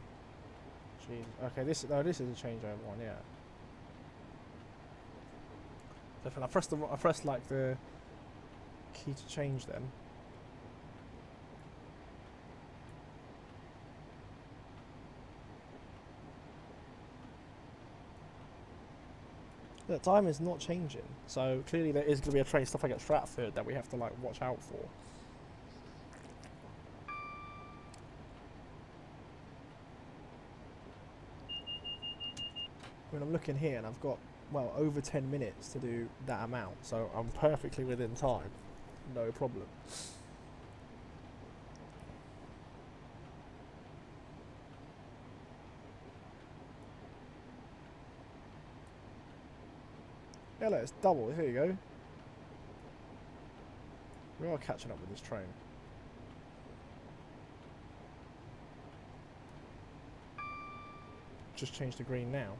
Jeez. Okay, this is a changeover one, yeah. Definitely. I pressed like the key to change then. The time is not changing, so clearly there is going to be a train stuff like at Stratford that we have to like watch out for. I mean, I'm looking here and I've got, well, over 10 minutes to do that amount, so I'm perfectly within time. No problem. Yeah, look, it's double. Here you go. We are catching up with this train. Just change to green now.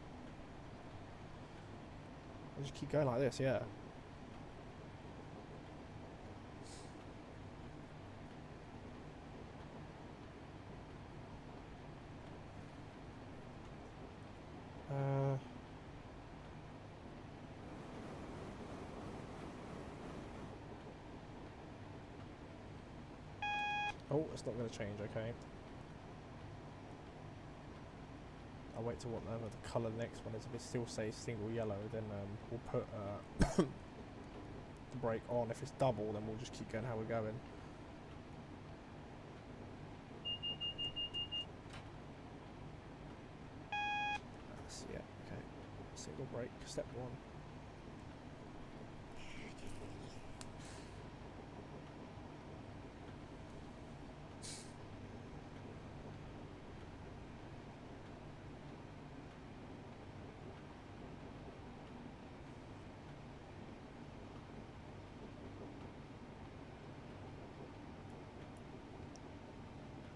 I'll just keep going like this, yeah. Oh, it's not going to change, okay. I'll wait till whatever the colour next one is. If it still says single yellow, then we'll put the brake on. If it's double, then we'll just keep going how we're going. Yeah, okay. Single brake, step one.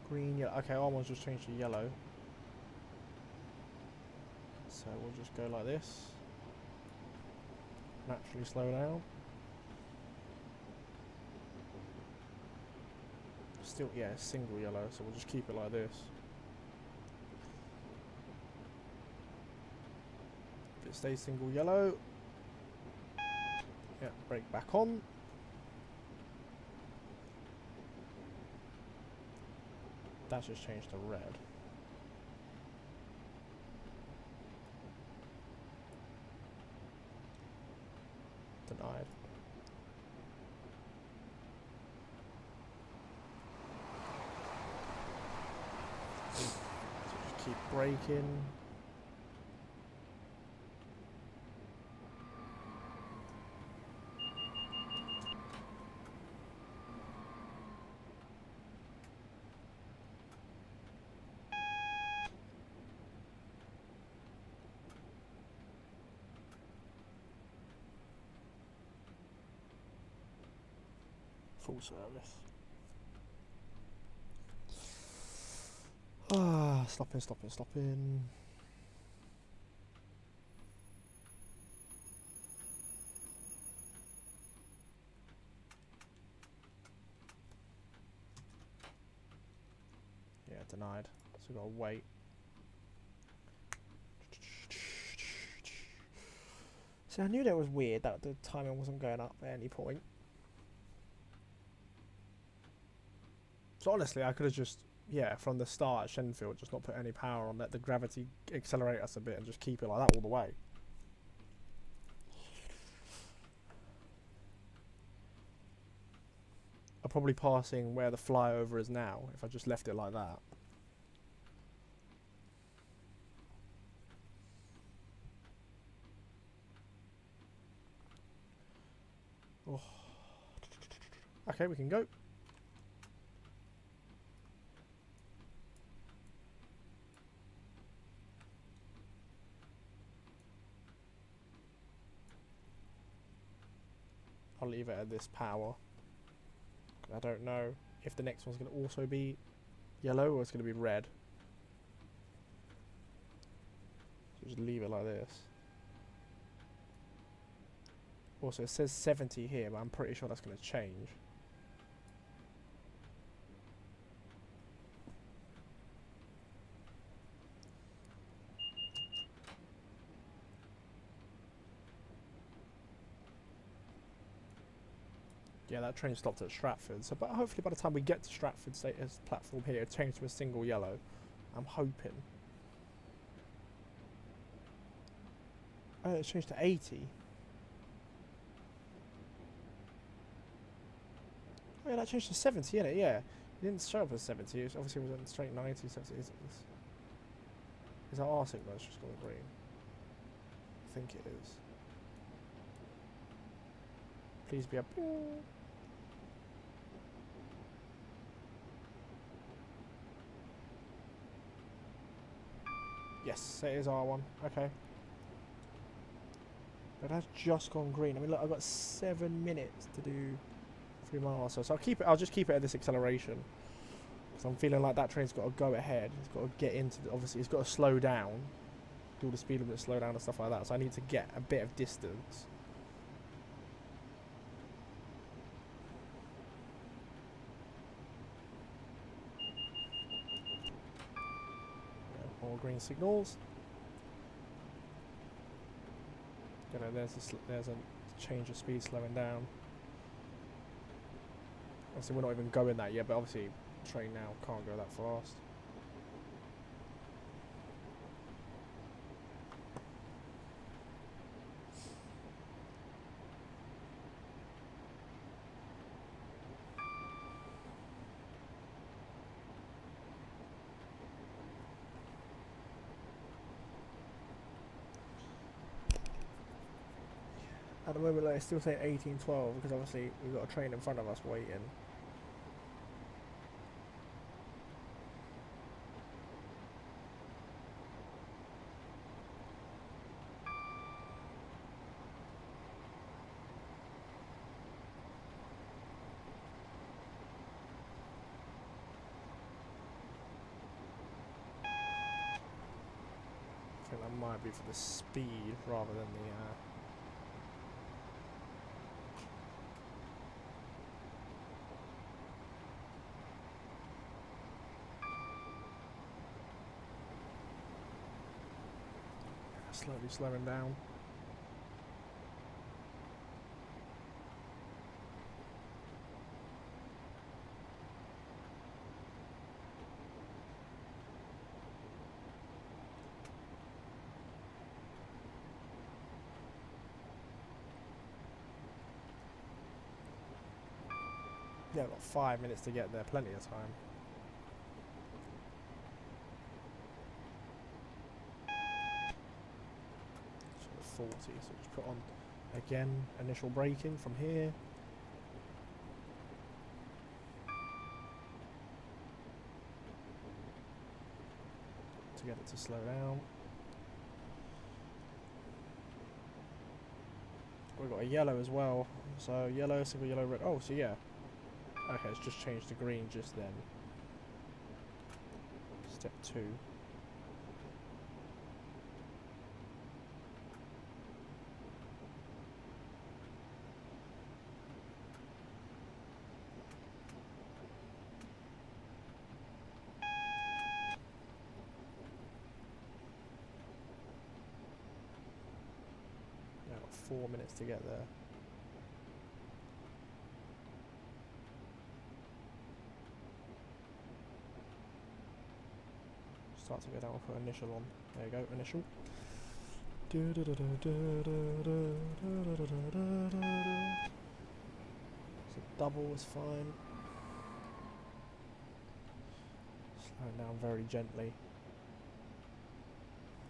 Green, yellow. Okay, our one's just changed to yellow. So we'll just go like this. Naturally slow down. Still, yeah, single yellow, so we'll just keep it like this. If it stays single yellow, yeah, brake back on. That's just changed to red. Denied. So just keep braking. Full service. Ah, stopping. Yeah, denied. So we've got to wait. So I knew that was weird that the timing wasn't going up at any point. So honestly, I could have just, yeah, from the start at Shenfield, just not put any power on, let the gravity accelerate us a bit and just keep it like that all the way. I'm probably passing where the flyover is now if I just left it like that. Oh. Okay, we can go. I'll leave it at this power. I don't know if the next one's going to also be yellow or it's going to be red. So just leave it like this. Also, it says 70 here, but I'm pretty sure that's going to change. Yeah, that train stopped at Stratford. So, but hopefully by the time we get to Stratford platform here, it changed to a single yellow. I'm hoping. Oh, it's changed to 80. Oh, yeah, that changed to 70, innit? Yeah. It didn't show up as 70. It obviously was in straight 90. 70. Is that our signal that's just gone green? I think it is. Please be up. Yes, it is R1. Okay. But that's just gone green. I mean, look, I've got 7 minutes to do 3 miles or so. So I'll keep it. I'll just keep it at this acceleration. Because I'm feeling like that train's got to go ahead. It's got to get into the, obviously, it's got to slow down. Do the speed limit, slow down and stuff like that. So I need to get a bit of distance. More green signals. You know, there's a change of speed slowing down. Obviously, we're not even going that yet, but obviously, train now can't go that fast. At the moment, like, it's still saying 1812 because obviously we've got a train in front of us waiting. I think that might be for the speed rather than the slowly slowing down. Yeah, I've got 5 minutes to get there, plenty of time. So 40, so just put on again initial braking from here. To get it to slow down. We've got a yellow as well, so yellow, single yellow, red. Oh, so yeah. Okay, it's just changed to green just then. Step 2. 4 minutes to get there. Start to go down, we'll put initial on. There you go, initial. So double is fine. Slow down very gently.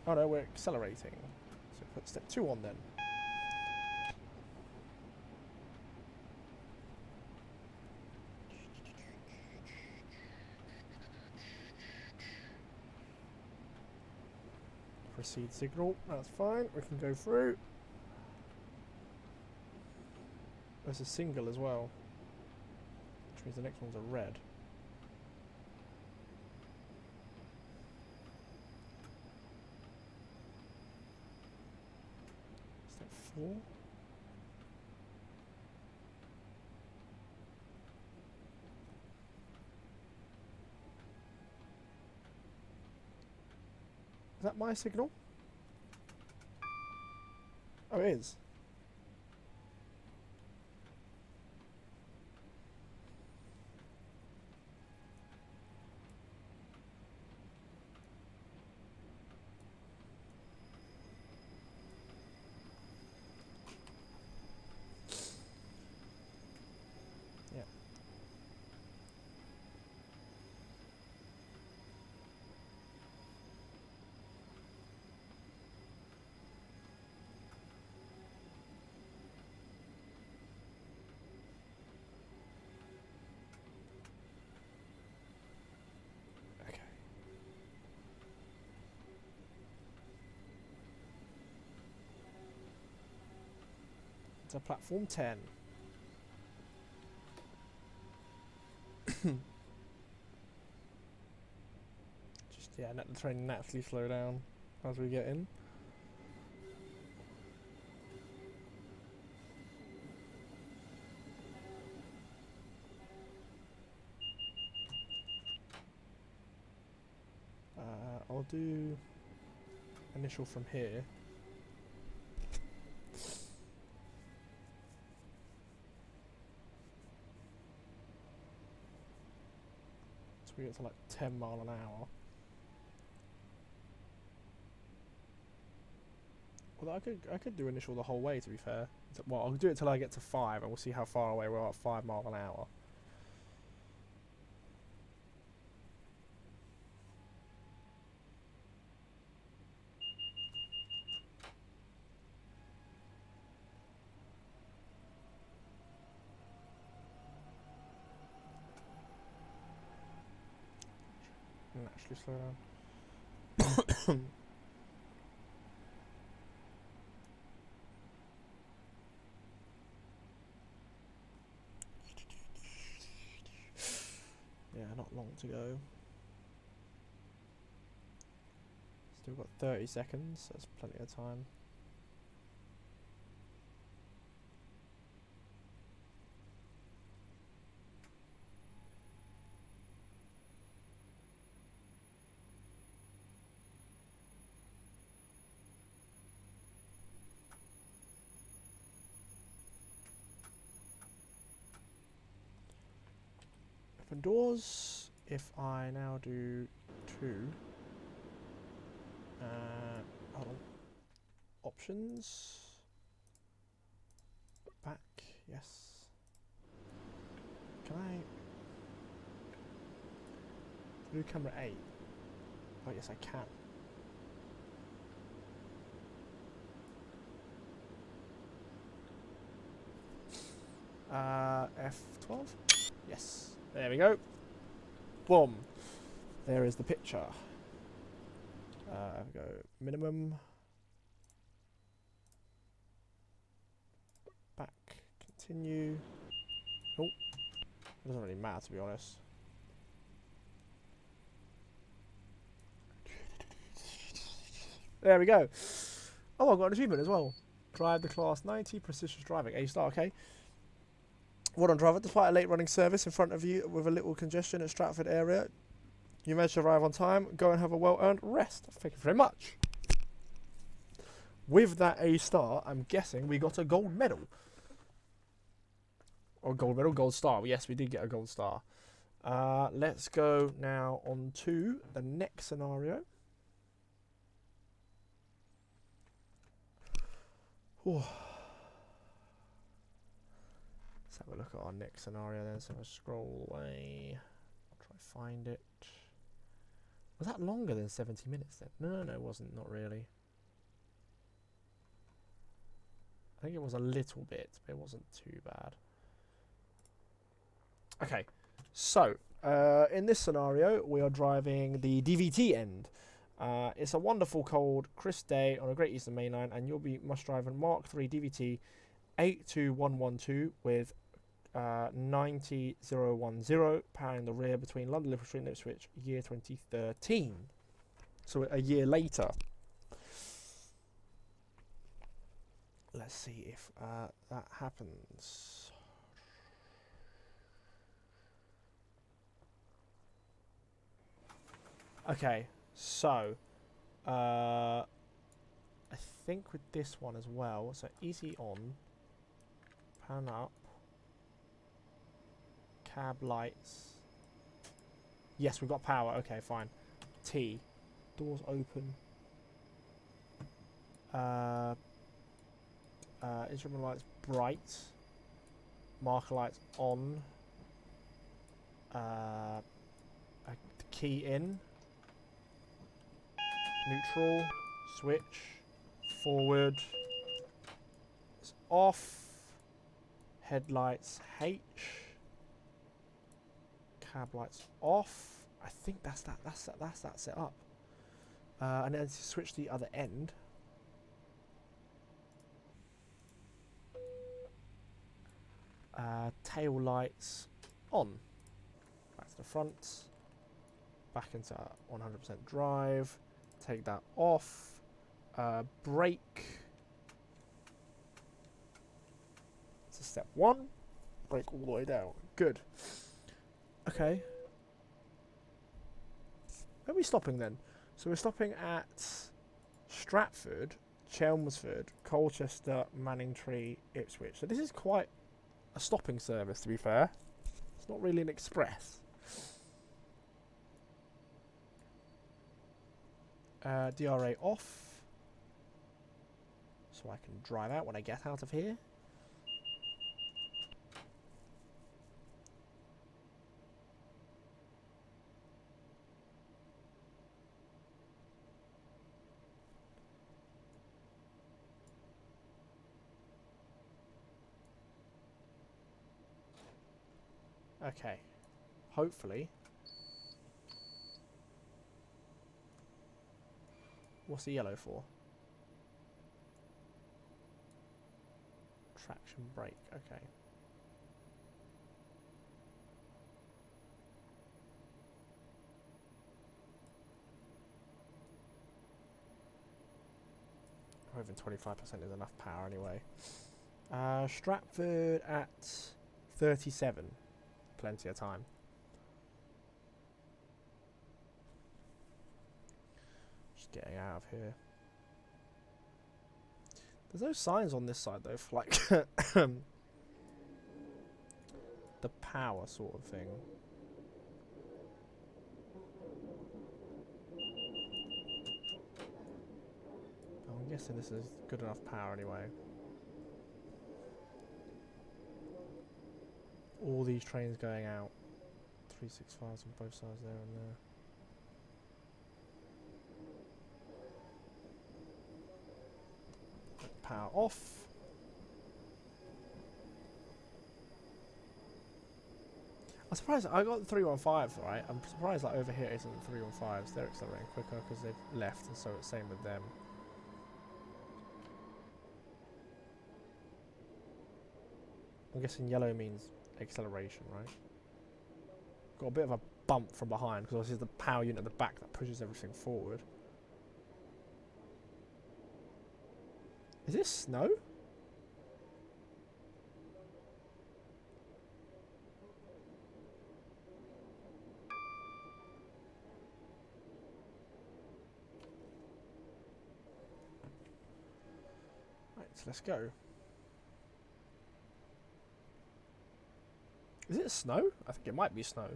Oh no, we're accelerating. So put step 2 on then. Proceed signal, that's fine, we can go through. There's a single as well, which means the next one's a red. Step 4. Is that my signal? Oh, it is. Yeah. To platform 10. Just, yeah, let the train naturally slow down as we get in. I'll do initial from here. We get to like 10 mile an hour. Well, I could do initial the whole way, to be fair. Well, I'll do it till I get to 5 and we'll see how far away we are at 5 mile an hour. Naturally slow down. Yeah, not long to go. Still got 30 seconds, that's plenty of time. Open doors. If I now do 2, hold on. Options. Back. Yes. Can I do camera 8? Oh yes, I can. F12. Yes. There we go. Boom. There is the picture. Go minimum. Back. Continue. Oh. It doesn't really matter, to be honest. There we go. Oh, I got an achievement as well. Drive the class 90, precision driving. A star, okay. Well done, driver. Despite a late running service in front of you with a little congestion at Stratford area, you managed to arrive on time. Go and have a well-earned rest. Thank you very much. with that A star, I'm guessing we got a gold medal. Or gold medal, gold star. Yes, we did get a gold star. Let's go now on to the next scenario. Let's have a look at our next scenario then. So I'll scroll away. Try to find it. Was that longer than 70 minutes then? No, it wasn't. Not really. I think it was a little bit, but it wasn't too bad. Okay, so in this scenario, we are driving the DVT end. It's a wonderul cold, crisp day on a Great Eastern Main Line, and must drive a Mark III DVT 82112 with 90010 powering the rear between London Liverpool and Ipswich, year 2013. So a year later. Let's see if that happens. Okay, so I think with this one as well, so easy on, pan up, cab lights. Yes, we've got power. Okay, fine. T, doors open. Instrument lights bright. Marker lights on. Key in. Neutral. Switch. Forward. It's off. Headlights H. Cab lights off. I think that's that. That's that set up. And then to switch the other end. Tail lights on. Back to the front. Back into 100% drive. Take that off. Brake. So step one. Brake all the way down. Good. Okay. Where are we stopping then? So we're stopping at Stratford, Chelmsford, Colchester, Manningtree, Ipswich. So this is quite a stopping service, to be fair. It's not really an express. DRA off. So I can drive out when I get out of here. Okay. Hopefully. What's the yellow for? Traction brake. Okay. Or even 25% is enough power anyway. Stratford at 37. Plenty of time. Just getting out of here. There's no signs on this side though for like the power sort of thing. I'm guessing this is good enough power anyway. All these trains going out. 365s on both sides there and there. Power off. I'm surprised I got the 315s right. I'm surprised that over here it isn't the 315s. They're accelerating quicker because they've left, and so it's same with them. I'm guessing yellow means acceleration, right? Got a bit of a bump from behind because obviously it's the power unit at the back that pushes everything forward. Is this snow? So let's go. Is it snow? I think it might be snow.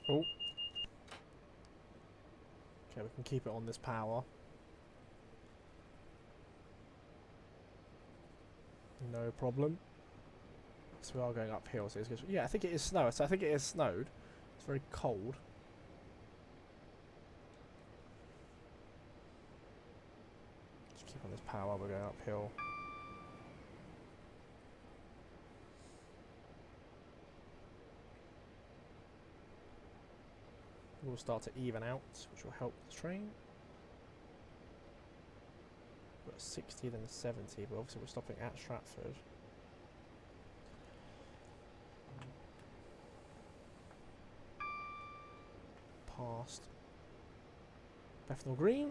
Oh. Okay, we can keep it on this power. No problem. So we are going uphill, so it's good. Yeah, I think it is snow. So I think it is snowed. It's very cold. Just keep on this power, we're going uphill. We'll start to even out, which will help the train. We've got 60, then 70, but obviously we're stopping at Stratford. Past Bethnal Green.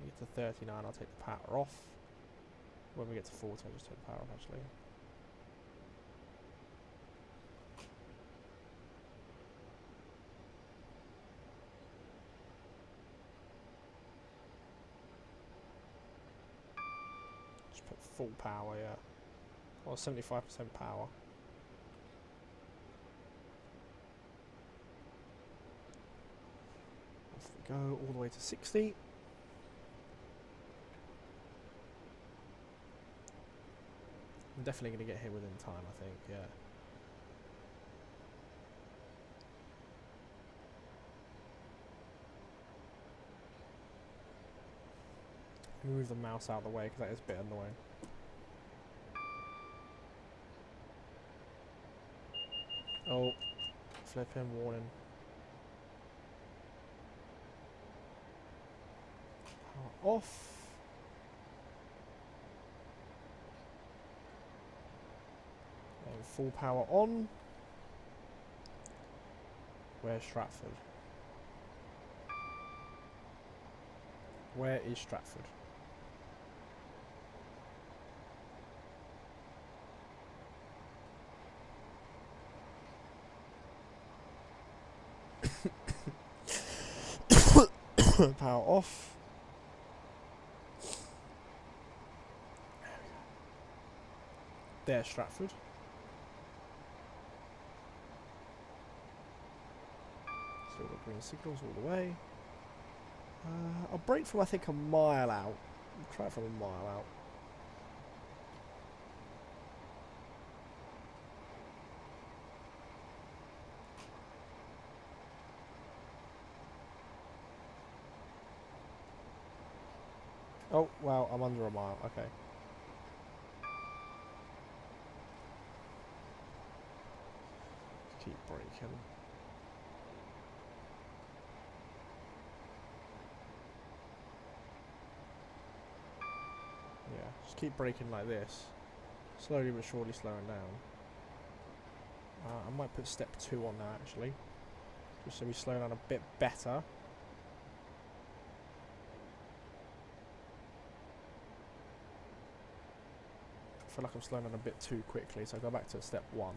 We get to 39, I'll take the power off. When we get to 40, I'll just take the power off actually. Just put full power, yeah. Or 75% power. Off we go, all the way to 60. I'm definitely going to get here within time, I think, yeah. Move the mouse out of the way because that is a bit annoying. Oh, flipping warning. Power off. And full power on. Where's Stratford? Where is Stratford? Power off. There's Stratford. Still got green signals all the way. I'll brake from I think a mile out. I'll try it from a mile out. Oh, wow, I'm under a mile. Okay. Keep braking. Yeah, just keep braking like this. Slowly but surely slowing down. I might put step 2 on now actually. Just so we slow down a bit better. I feel like I'm slowing down a bit too quickly, so I'll go back to step 1.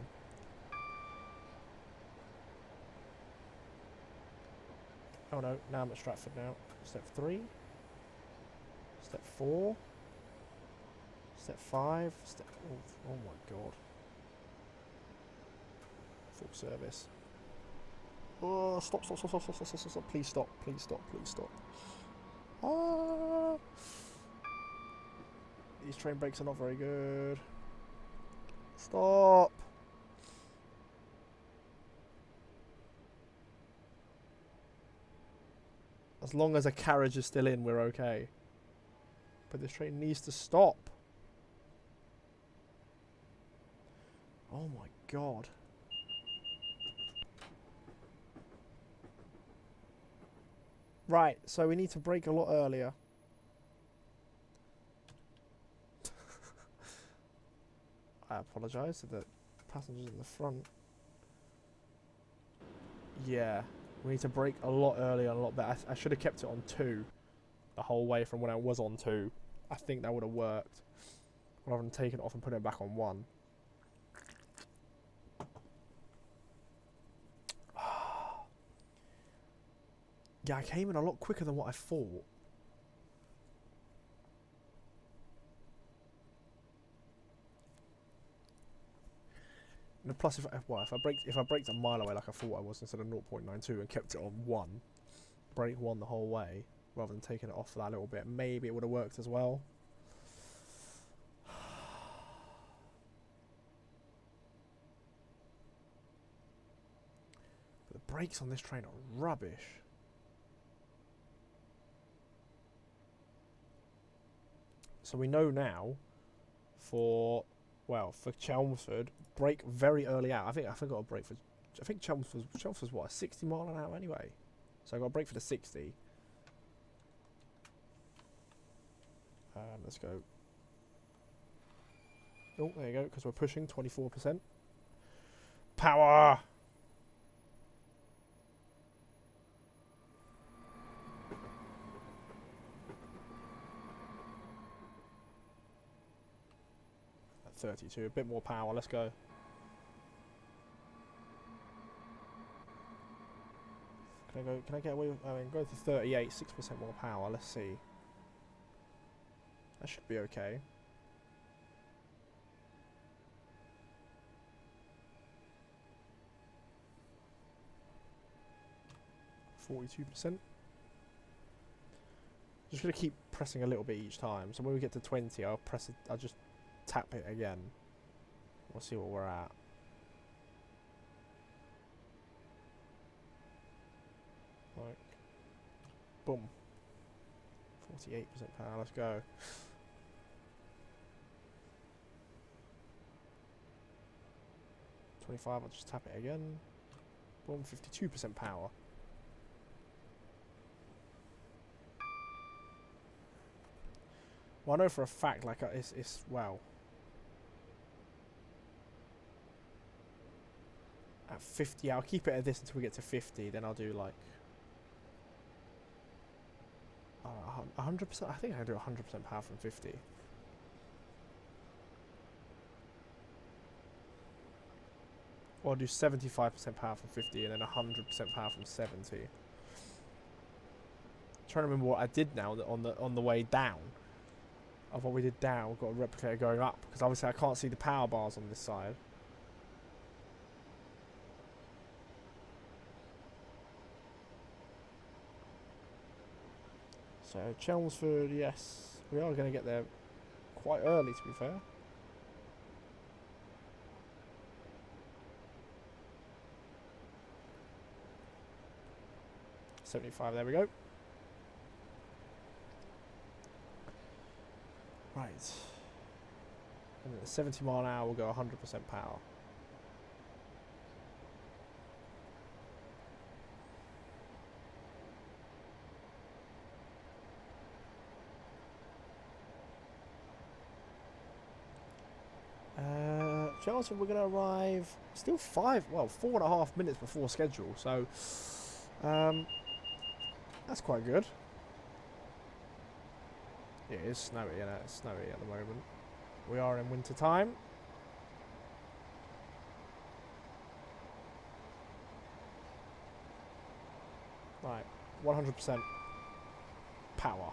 Oh no, now I'm at Stratford now. Step 3. Step 4. Step 5. Step... Oh my god. Full service. Oh, stop, stop, stop, stop, stop, stop, stop, stop. Please stop, please stop, please stop. Ah. These train brakes are not very good. Stop. As long as a carriage is still in, we're okay. But this train needs to stop. Oh my god. Right, so we need to brake a lot earlier. I apologise to the Passengers in the front. Yeah, we need to brake a lot earlier and a lot better. I should have kept it on 2 the whole way from when I was on 2. I think that would have worked. Rather than taking it off and putting it back on 1. Yeah, I came in a lot quicker than what I thought. And plus, if I braked a mile away like I thought I was instead of 0.92 and kept it on 1, brake 1 the whole way, rather than taking it off for that little bit, maybe it would have worked as well. But the brakes on this train are rubbish. So we know now for Chelmsford, brake very early out. I think I got a brake for. I think Chelmsford's what, 60 mile an hour anyway. So I got a brake for the 60. Let's go. Oh, there you go. Because we're pushing 24%. Power. At 32, a bit more power. Let's go. Can I get away with, I mean, go to 38, 6% more power, let's see. That should be okay. %. Just gonna keep pressing a little bit each time. So when we get to 20, I'll just tap it again. We'll see what we're at. Like, boom. 48% power, let's go. I'll just tap it again. Boom, 52% power. Well, I know for a fact, like, it's well. At 50, yeah, I'll keep it at this until we get to 50, then I'll do like 100%. I think I can do 100% power from 50. Or I'll do 75% power from 50 and then 100% power from 70. I'm trying to remember what I did now on the way down. Of what we did down, we've got a replicator going up because obviously I can't see the power bars on this side. So Chelmsford, yes, we are going to get there quite early, to be fair. $75, there we go. Right. And at 70 mile an hour, we'll go 100% power. Chelmsford, we're going to arrive still 4.5 minutes before schedule, so that's quite good. It is snowy, it's snowy at the moment. We are in winter time. Right, 100% power.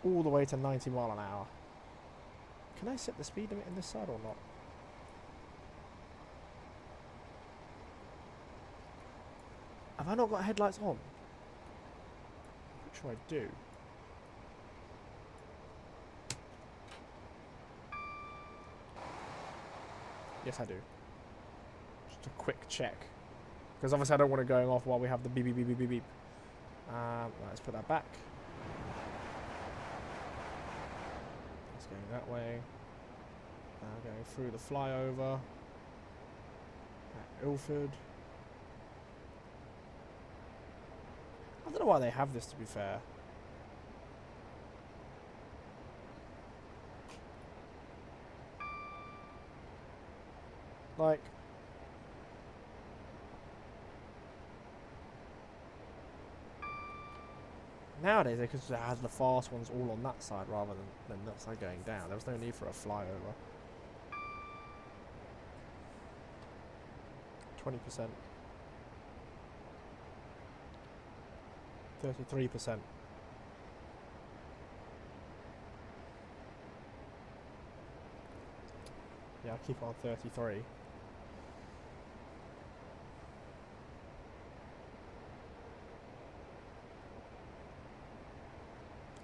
All the way to 90 mile an hour. Can I set the speed limit in this side or not? Have I not got headlights on? I'm sure I do. Yes, I do. Just a quick check. Because obviously I don't want it going off while we have the beep, beep, beep, beep, beep, beep. Let's put that back. It's going that way. Now going through the flyover. At Ilford. I don't know why they have this, to be fair. Like, nowadays they could just have the fast ones all on that side rather than that side going down. There was no need for a flyover. 20%. 33%. Yeah, I'll keep it on 33.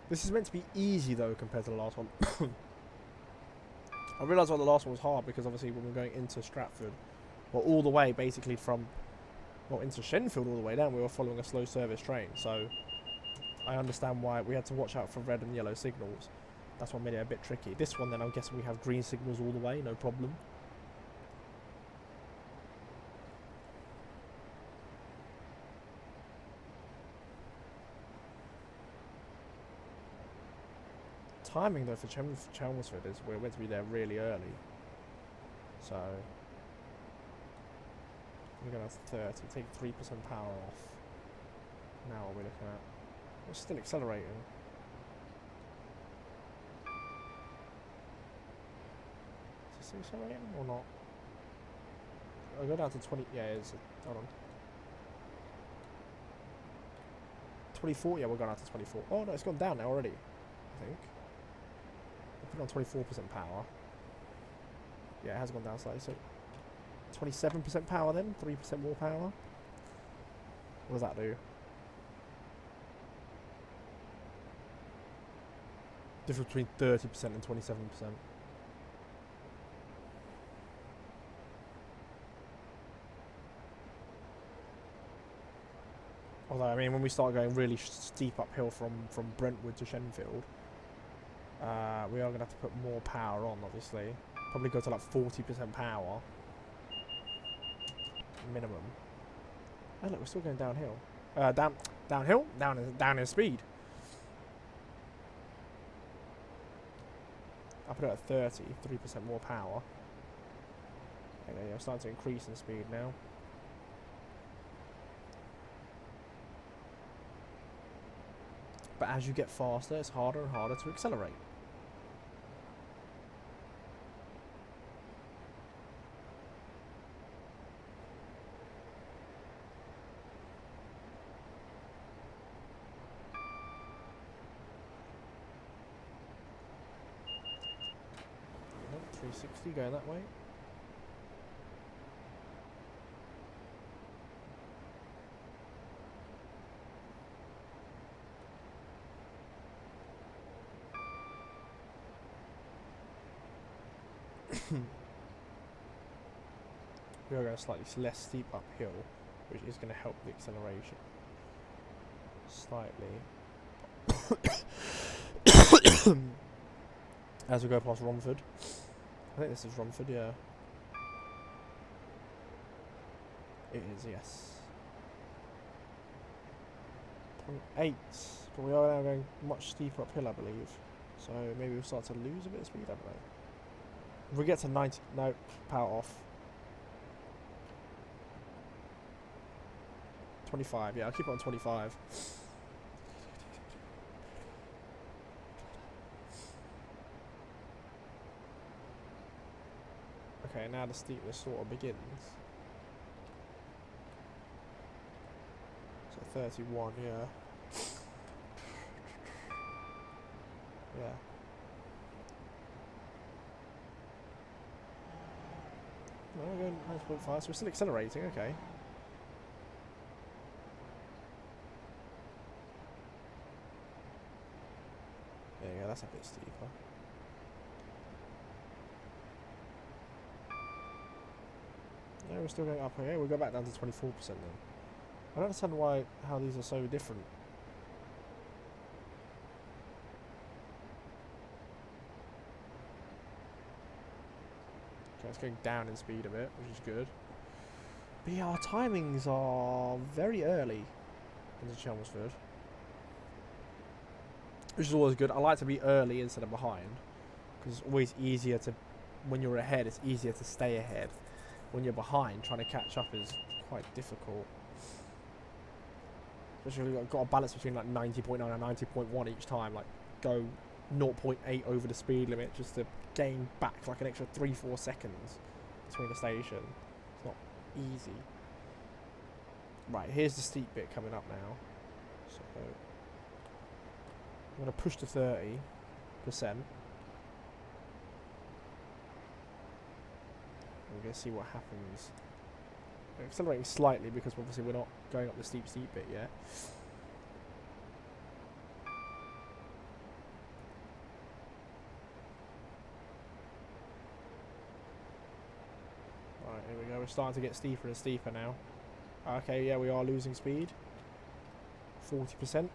This is meant to be easy though compared to the last one. I realised why the last one was hard because obviously when we're going into Stratford, well, all the way basically from, well, into Shenfield all the way down, we were following a slow service train. So I understand why we had to watch out for red and yellow signals. That's what made it a bit tricky. This one then, I'm guessing we have green signals all the way, no problem. Timing though for Chelmsford is we're meant to be there really early. So we're going to 30, take 3% power off. Now what are we looking at? We're still accelerating. Is it accelerating or not? I'll go down to 20. Yeah, it's. Hold on. 24. Yeah, we're going down to 24. Oh no, it's gone down now already. I think. We'll put it on 24% power. Yeah, it has gone down slightly. So 27% power then. 3% more power. What does that do? Difference between 30% and 27%. Although, I mean, when we start going really steep uphill from Brentwood to Shenfield, we are going to have to put more power on, obviously. Probably go to like 40% power. Minimum. Oh look, we're still going downhill. Downhill? Down in speed. I put it at 30, 3% more power. Okay, yeah, I'm starting to increase in speed now. But as you get faster, it's harder and harder to accelerate. Yep, 360 going that way. We are going slightly less steep uphill, which is going to help the acceleration slightly. As we go past Romford. I think this is Romford, yeah. It is, yes. 0.8, but we are now going much steeper uphill, I believe. So maybe we'll start to lose a bit of speed, I don't know. If we get to 90, no, power off. 25, yeah, I'll keep it on 25. Okay, now the steepness sort of begins. So 31, yeah. Yeah. No, we're going 9.5, so we're still accelerating, okay. There you go, that's a bit steeper. Yeah, we're still going up here. We'll go back down to 24% then. I don't understand how these are so different. Okay, it's going down in speed a bit, which is good. But yeah, our timings are very early into Chelmsford, which is always good. I like to be early instead of behind, because it's always easier to, when you're ahead, it's easier to stay ahead. when you're behind, trying to catch up is quite difficult. Especially you've got a balance between like 90.9 and 90.1 each time. Like go 0.8 over the speed limit just to gain back like an extra 3-4 seconds between the station. It's not easy. Right, here's the steep bit coming up now. So I'm going to push to 30%. We're going to see what happens. We're accelerating slightly because obviously we're not going up the steep bit yet. Right, here we go. We're starting to get steeper and steeper now. Okay, yeah, we are losing speed. 40%.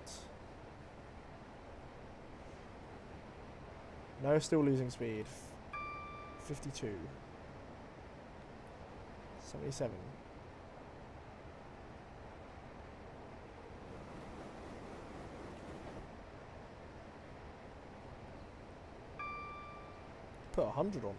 No, still losing speed. 52. 77. Put 100 on.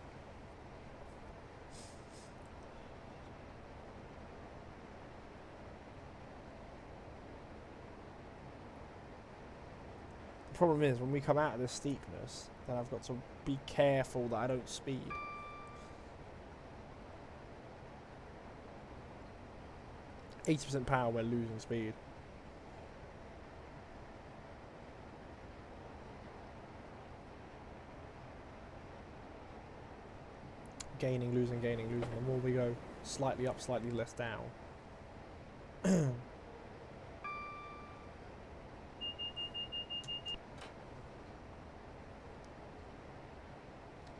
The problem is when we come out of this steepness, then I've got to be careful that I don't speed. %80 power, we're losing speed. Gaining, losing, gaining, losing. The more we go slightly up, slightly less down.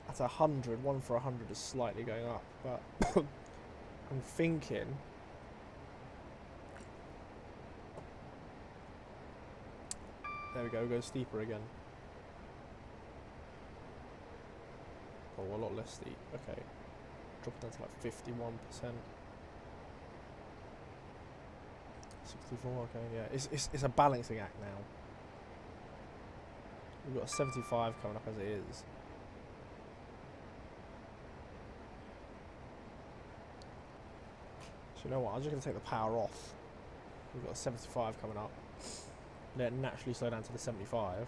At 100, 1 for 100 is slightly going up, but I'm thinking there we go steeper again. Oh, a lot less steep. Okay. Drop it down to like 51%. 64, okay, yeah. It's a balancing act now. We've got a 75 coming up as it is. So you know what, I'm just going to take the power off. We've got a 75 coming up. Let it naturally slow down to the 75.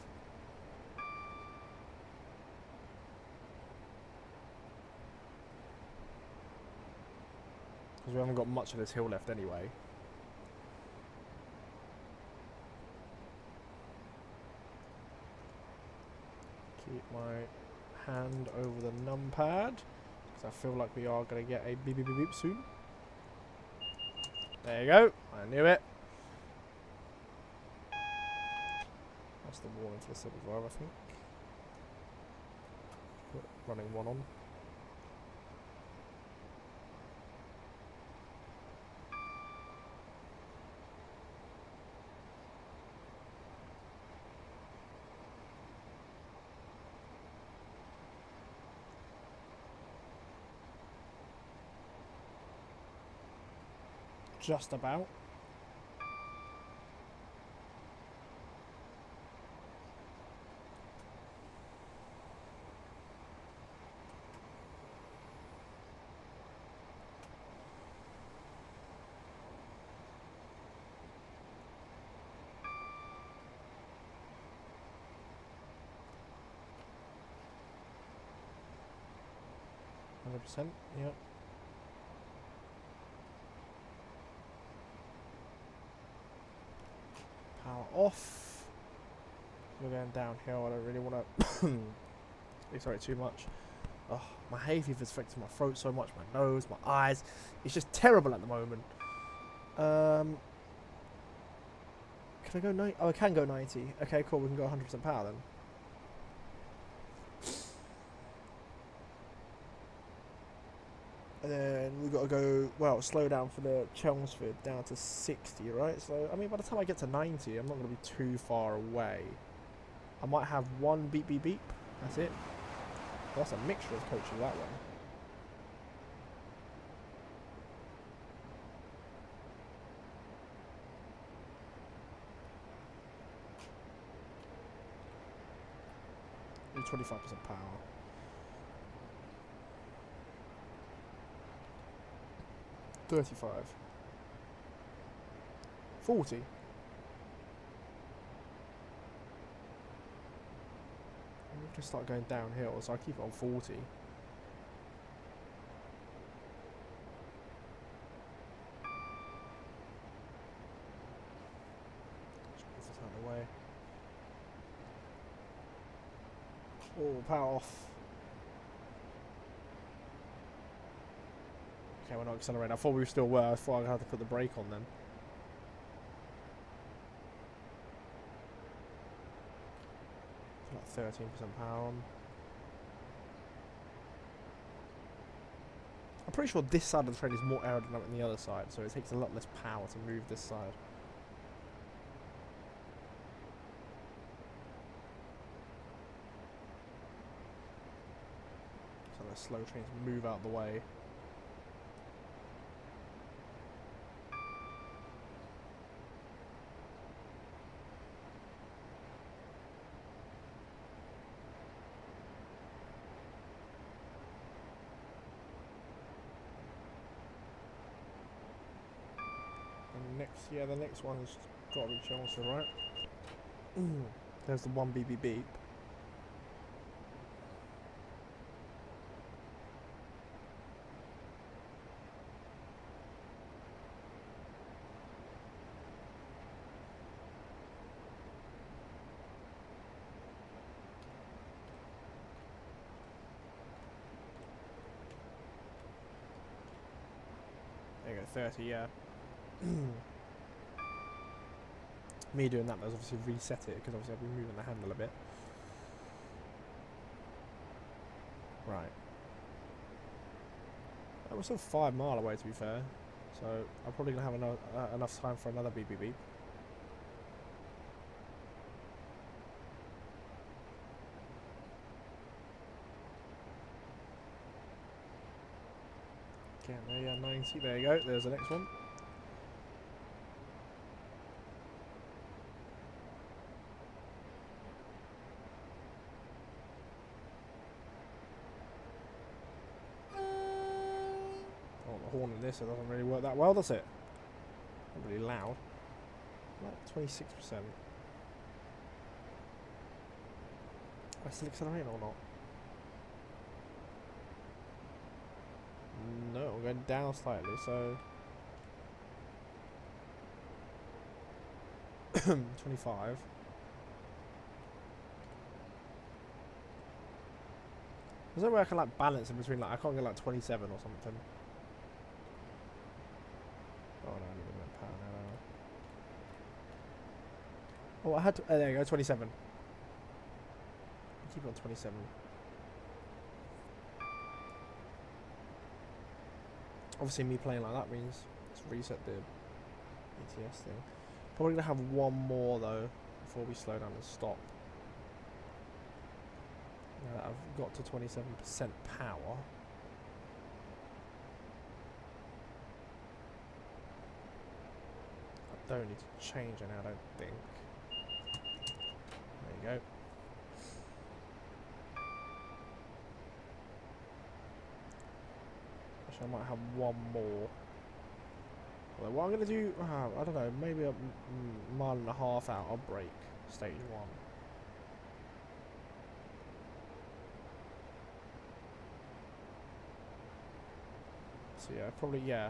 Because we haven't got much of this hill left anyway. Keep my hand over the numpad. Because I feel like we are going to get a beep beep beep beep soon. There you go. I knew it. That's the warning for the 75, I think. Put running one on. Just about. %, yep. Power off. We're going downhill. I don't really want to accelerate too much. Oh, my hay fever is affecting my throat so much, my nose, my eyes. It's just terrible at the moment. Can I go 90? Oh, I can go 90. Okay, cool. We can go 100% power then. And then we've got to go, well, slow down for the Chelmsford down to 60, right? So, I mean, by the time I get to 90, I'm not going to be too far away. I might have one beep, beep, beep. That's it. Well, that's a mixture of coaches, that one. Do 25% power. 35. 40. I'm going to start going downhill, so I keep it on 40. Away. Oh, power off. Okay, we're not accelerating. I thought we still were. I thought I had to put the brake on then. Like 13% power on. I'm pretty sure this side of the train is more aerodynamic than the other side, so it takes a lot less power to move this side. So the slow trains move out the way. Yeah, the next one's got to be Chelmsford, right? There's the one beep beep beep. There you go, 30, yeah. Me doing that does obviously reset it, because obviously I've been moving the handle a bit. Right. We're still 5 miles away, to be fair. So I'm probably going to have enough time for another beep beep beep. Okay, yeah, 90. There you go. There's the next one. Horn in this, it doesn't really work that well, does it? Not really loud. Like 26%. Am I still accelerating or not? No, I'm going down slightly, so 25. There's no way I can like balance in between, like I can't get like 27 or something. Oh no, I need a bit of power now. Oh, I had to. There you go, 27. Keep it on 27. Obviously, me playing like that means let's reset the ETS thing. Probably gonna have one more though before we slow down and stop. Now that I've got to 27% power. I don't need to change any, I don't think. There you go. Actually, I might have one more. Well, what I'm going to do, I don't know, maybe a mile and a half out, I'll break stage 1. So yeah, probably, yeah.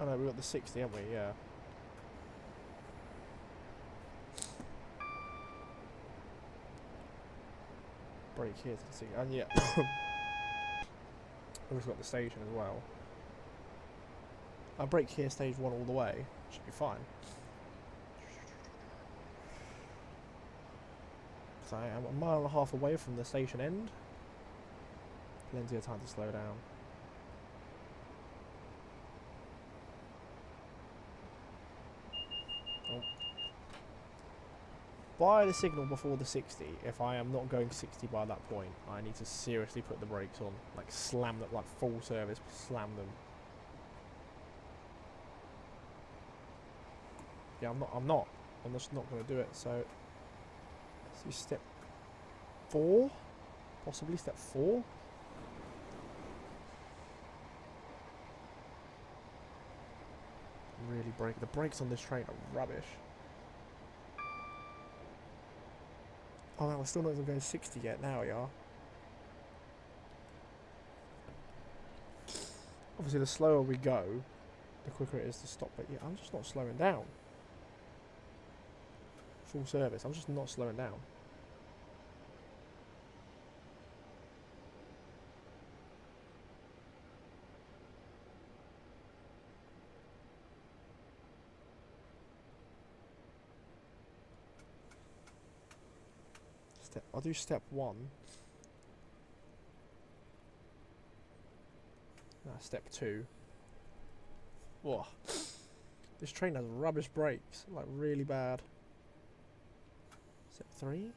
Oh no, we got the 60, haven't we? Yeah. Break here to the 60, and yeah. We've got the station as well. I'll break here stage 1 all the way, should be fine. So I am a mile and a half away from the station end. Plenty of time to slow down. Oh. By the signal before the 60, if I am not going 60 by that point, I need to seriously put the brakes on. Like slam them, like full service, slam them. Yeah, I'm just not going to do it, so let's do step 4, possibly step 4. really break. The brakes on this train are rubbish. Oh man, we're still not even going 60 yet. Now we are. Obviously, the slower we go, the quicker it is to stop. But yeah, I'm just not slowing down. Full service. I'm just not slowing down. I'll do step 1. Step 2. Whoa. This train has rubbish brakes. Like, really bad. Step 3.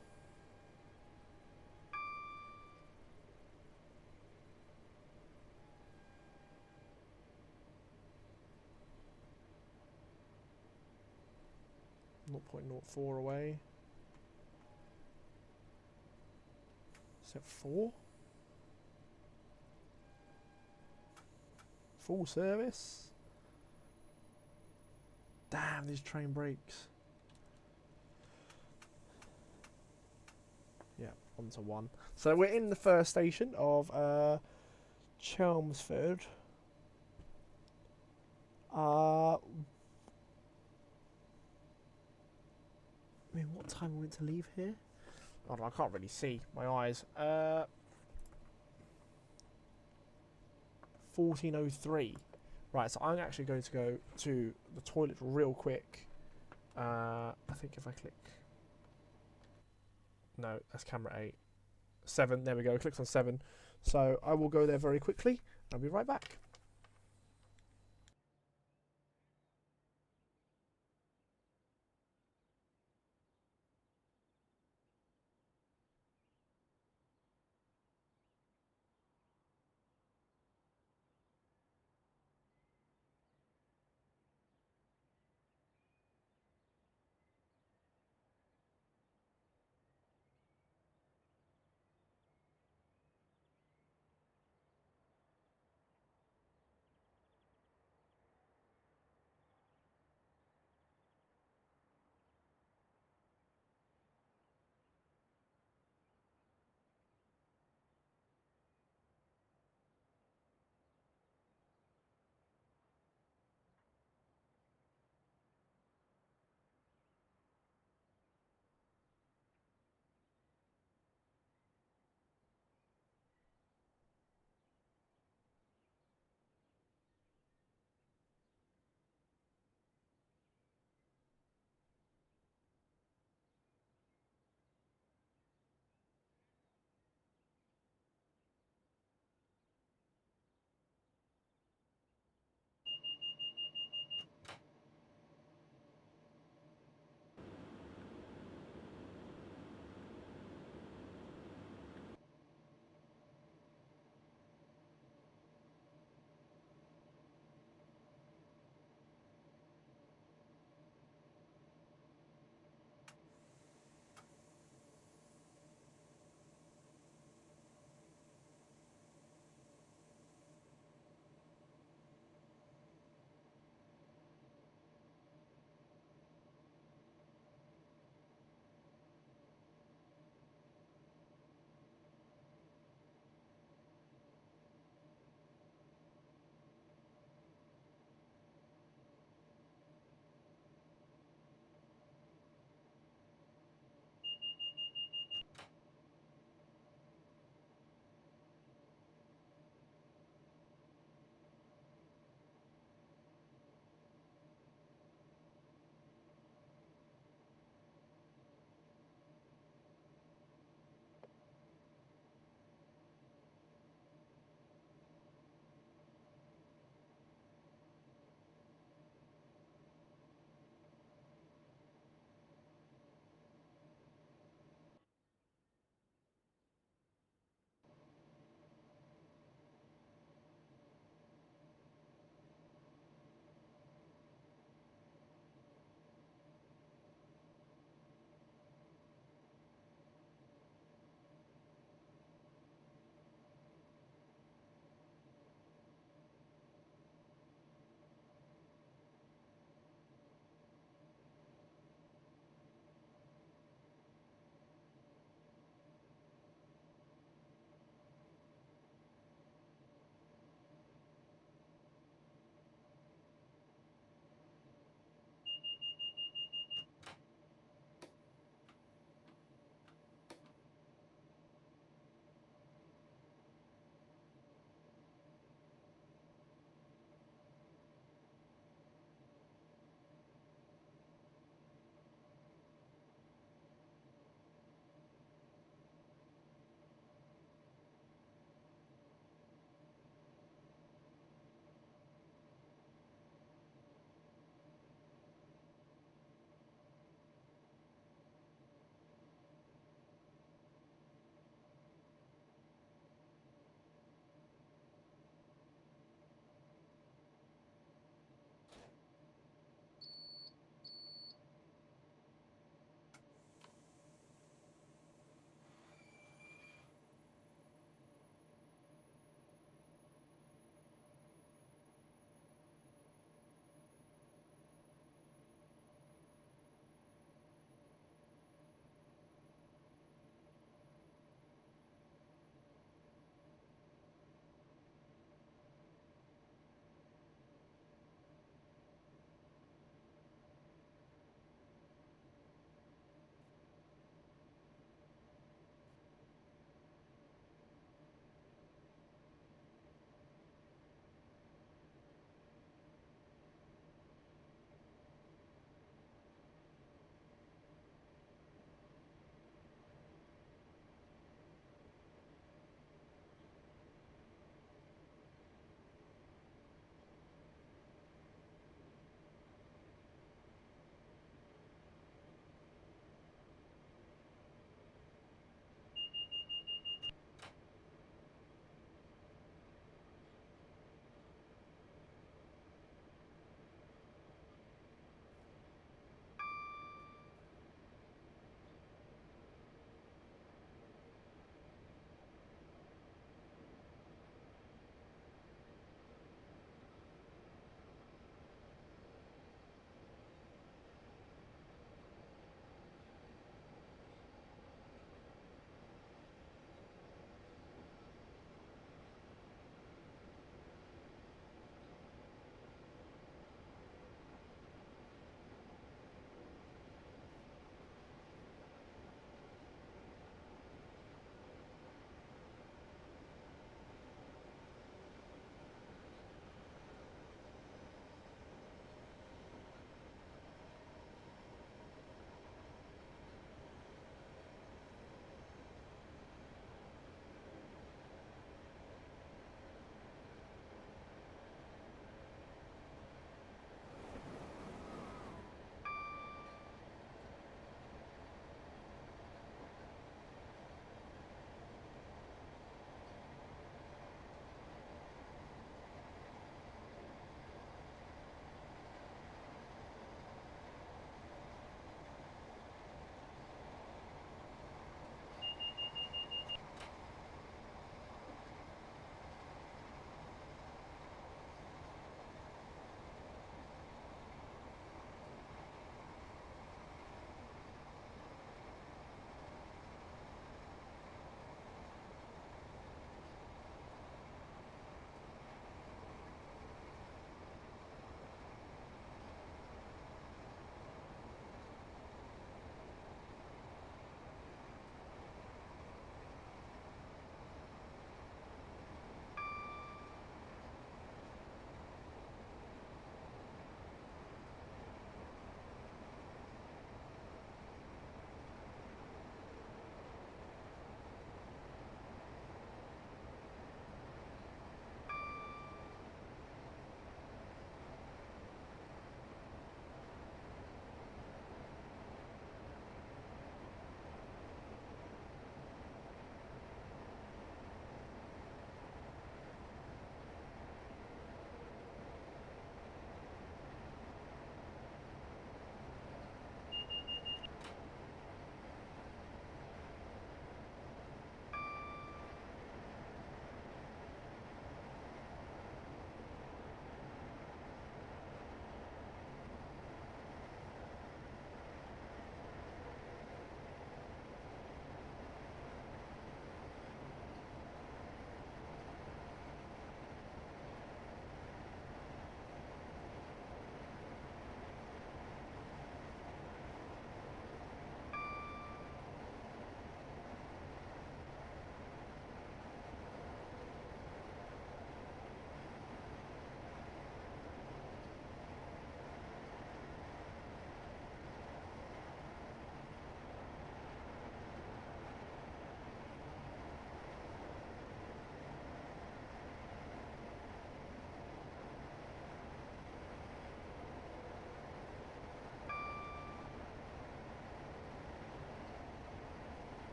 .04 away. Step 4. Full service. Damn, these train brakes. Yeah, on to 1. So we're in the first station of Chelmsford. I mean, what time are we meant to leave here? Oh, I can't really see. My eyes. 14:03. Right, so I'm actually going to go to the toilet real quick. I think if I click... No, that's camera 8. 7, there we go. Clicked on 7. So I will go there very quickly. I'll be right back.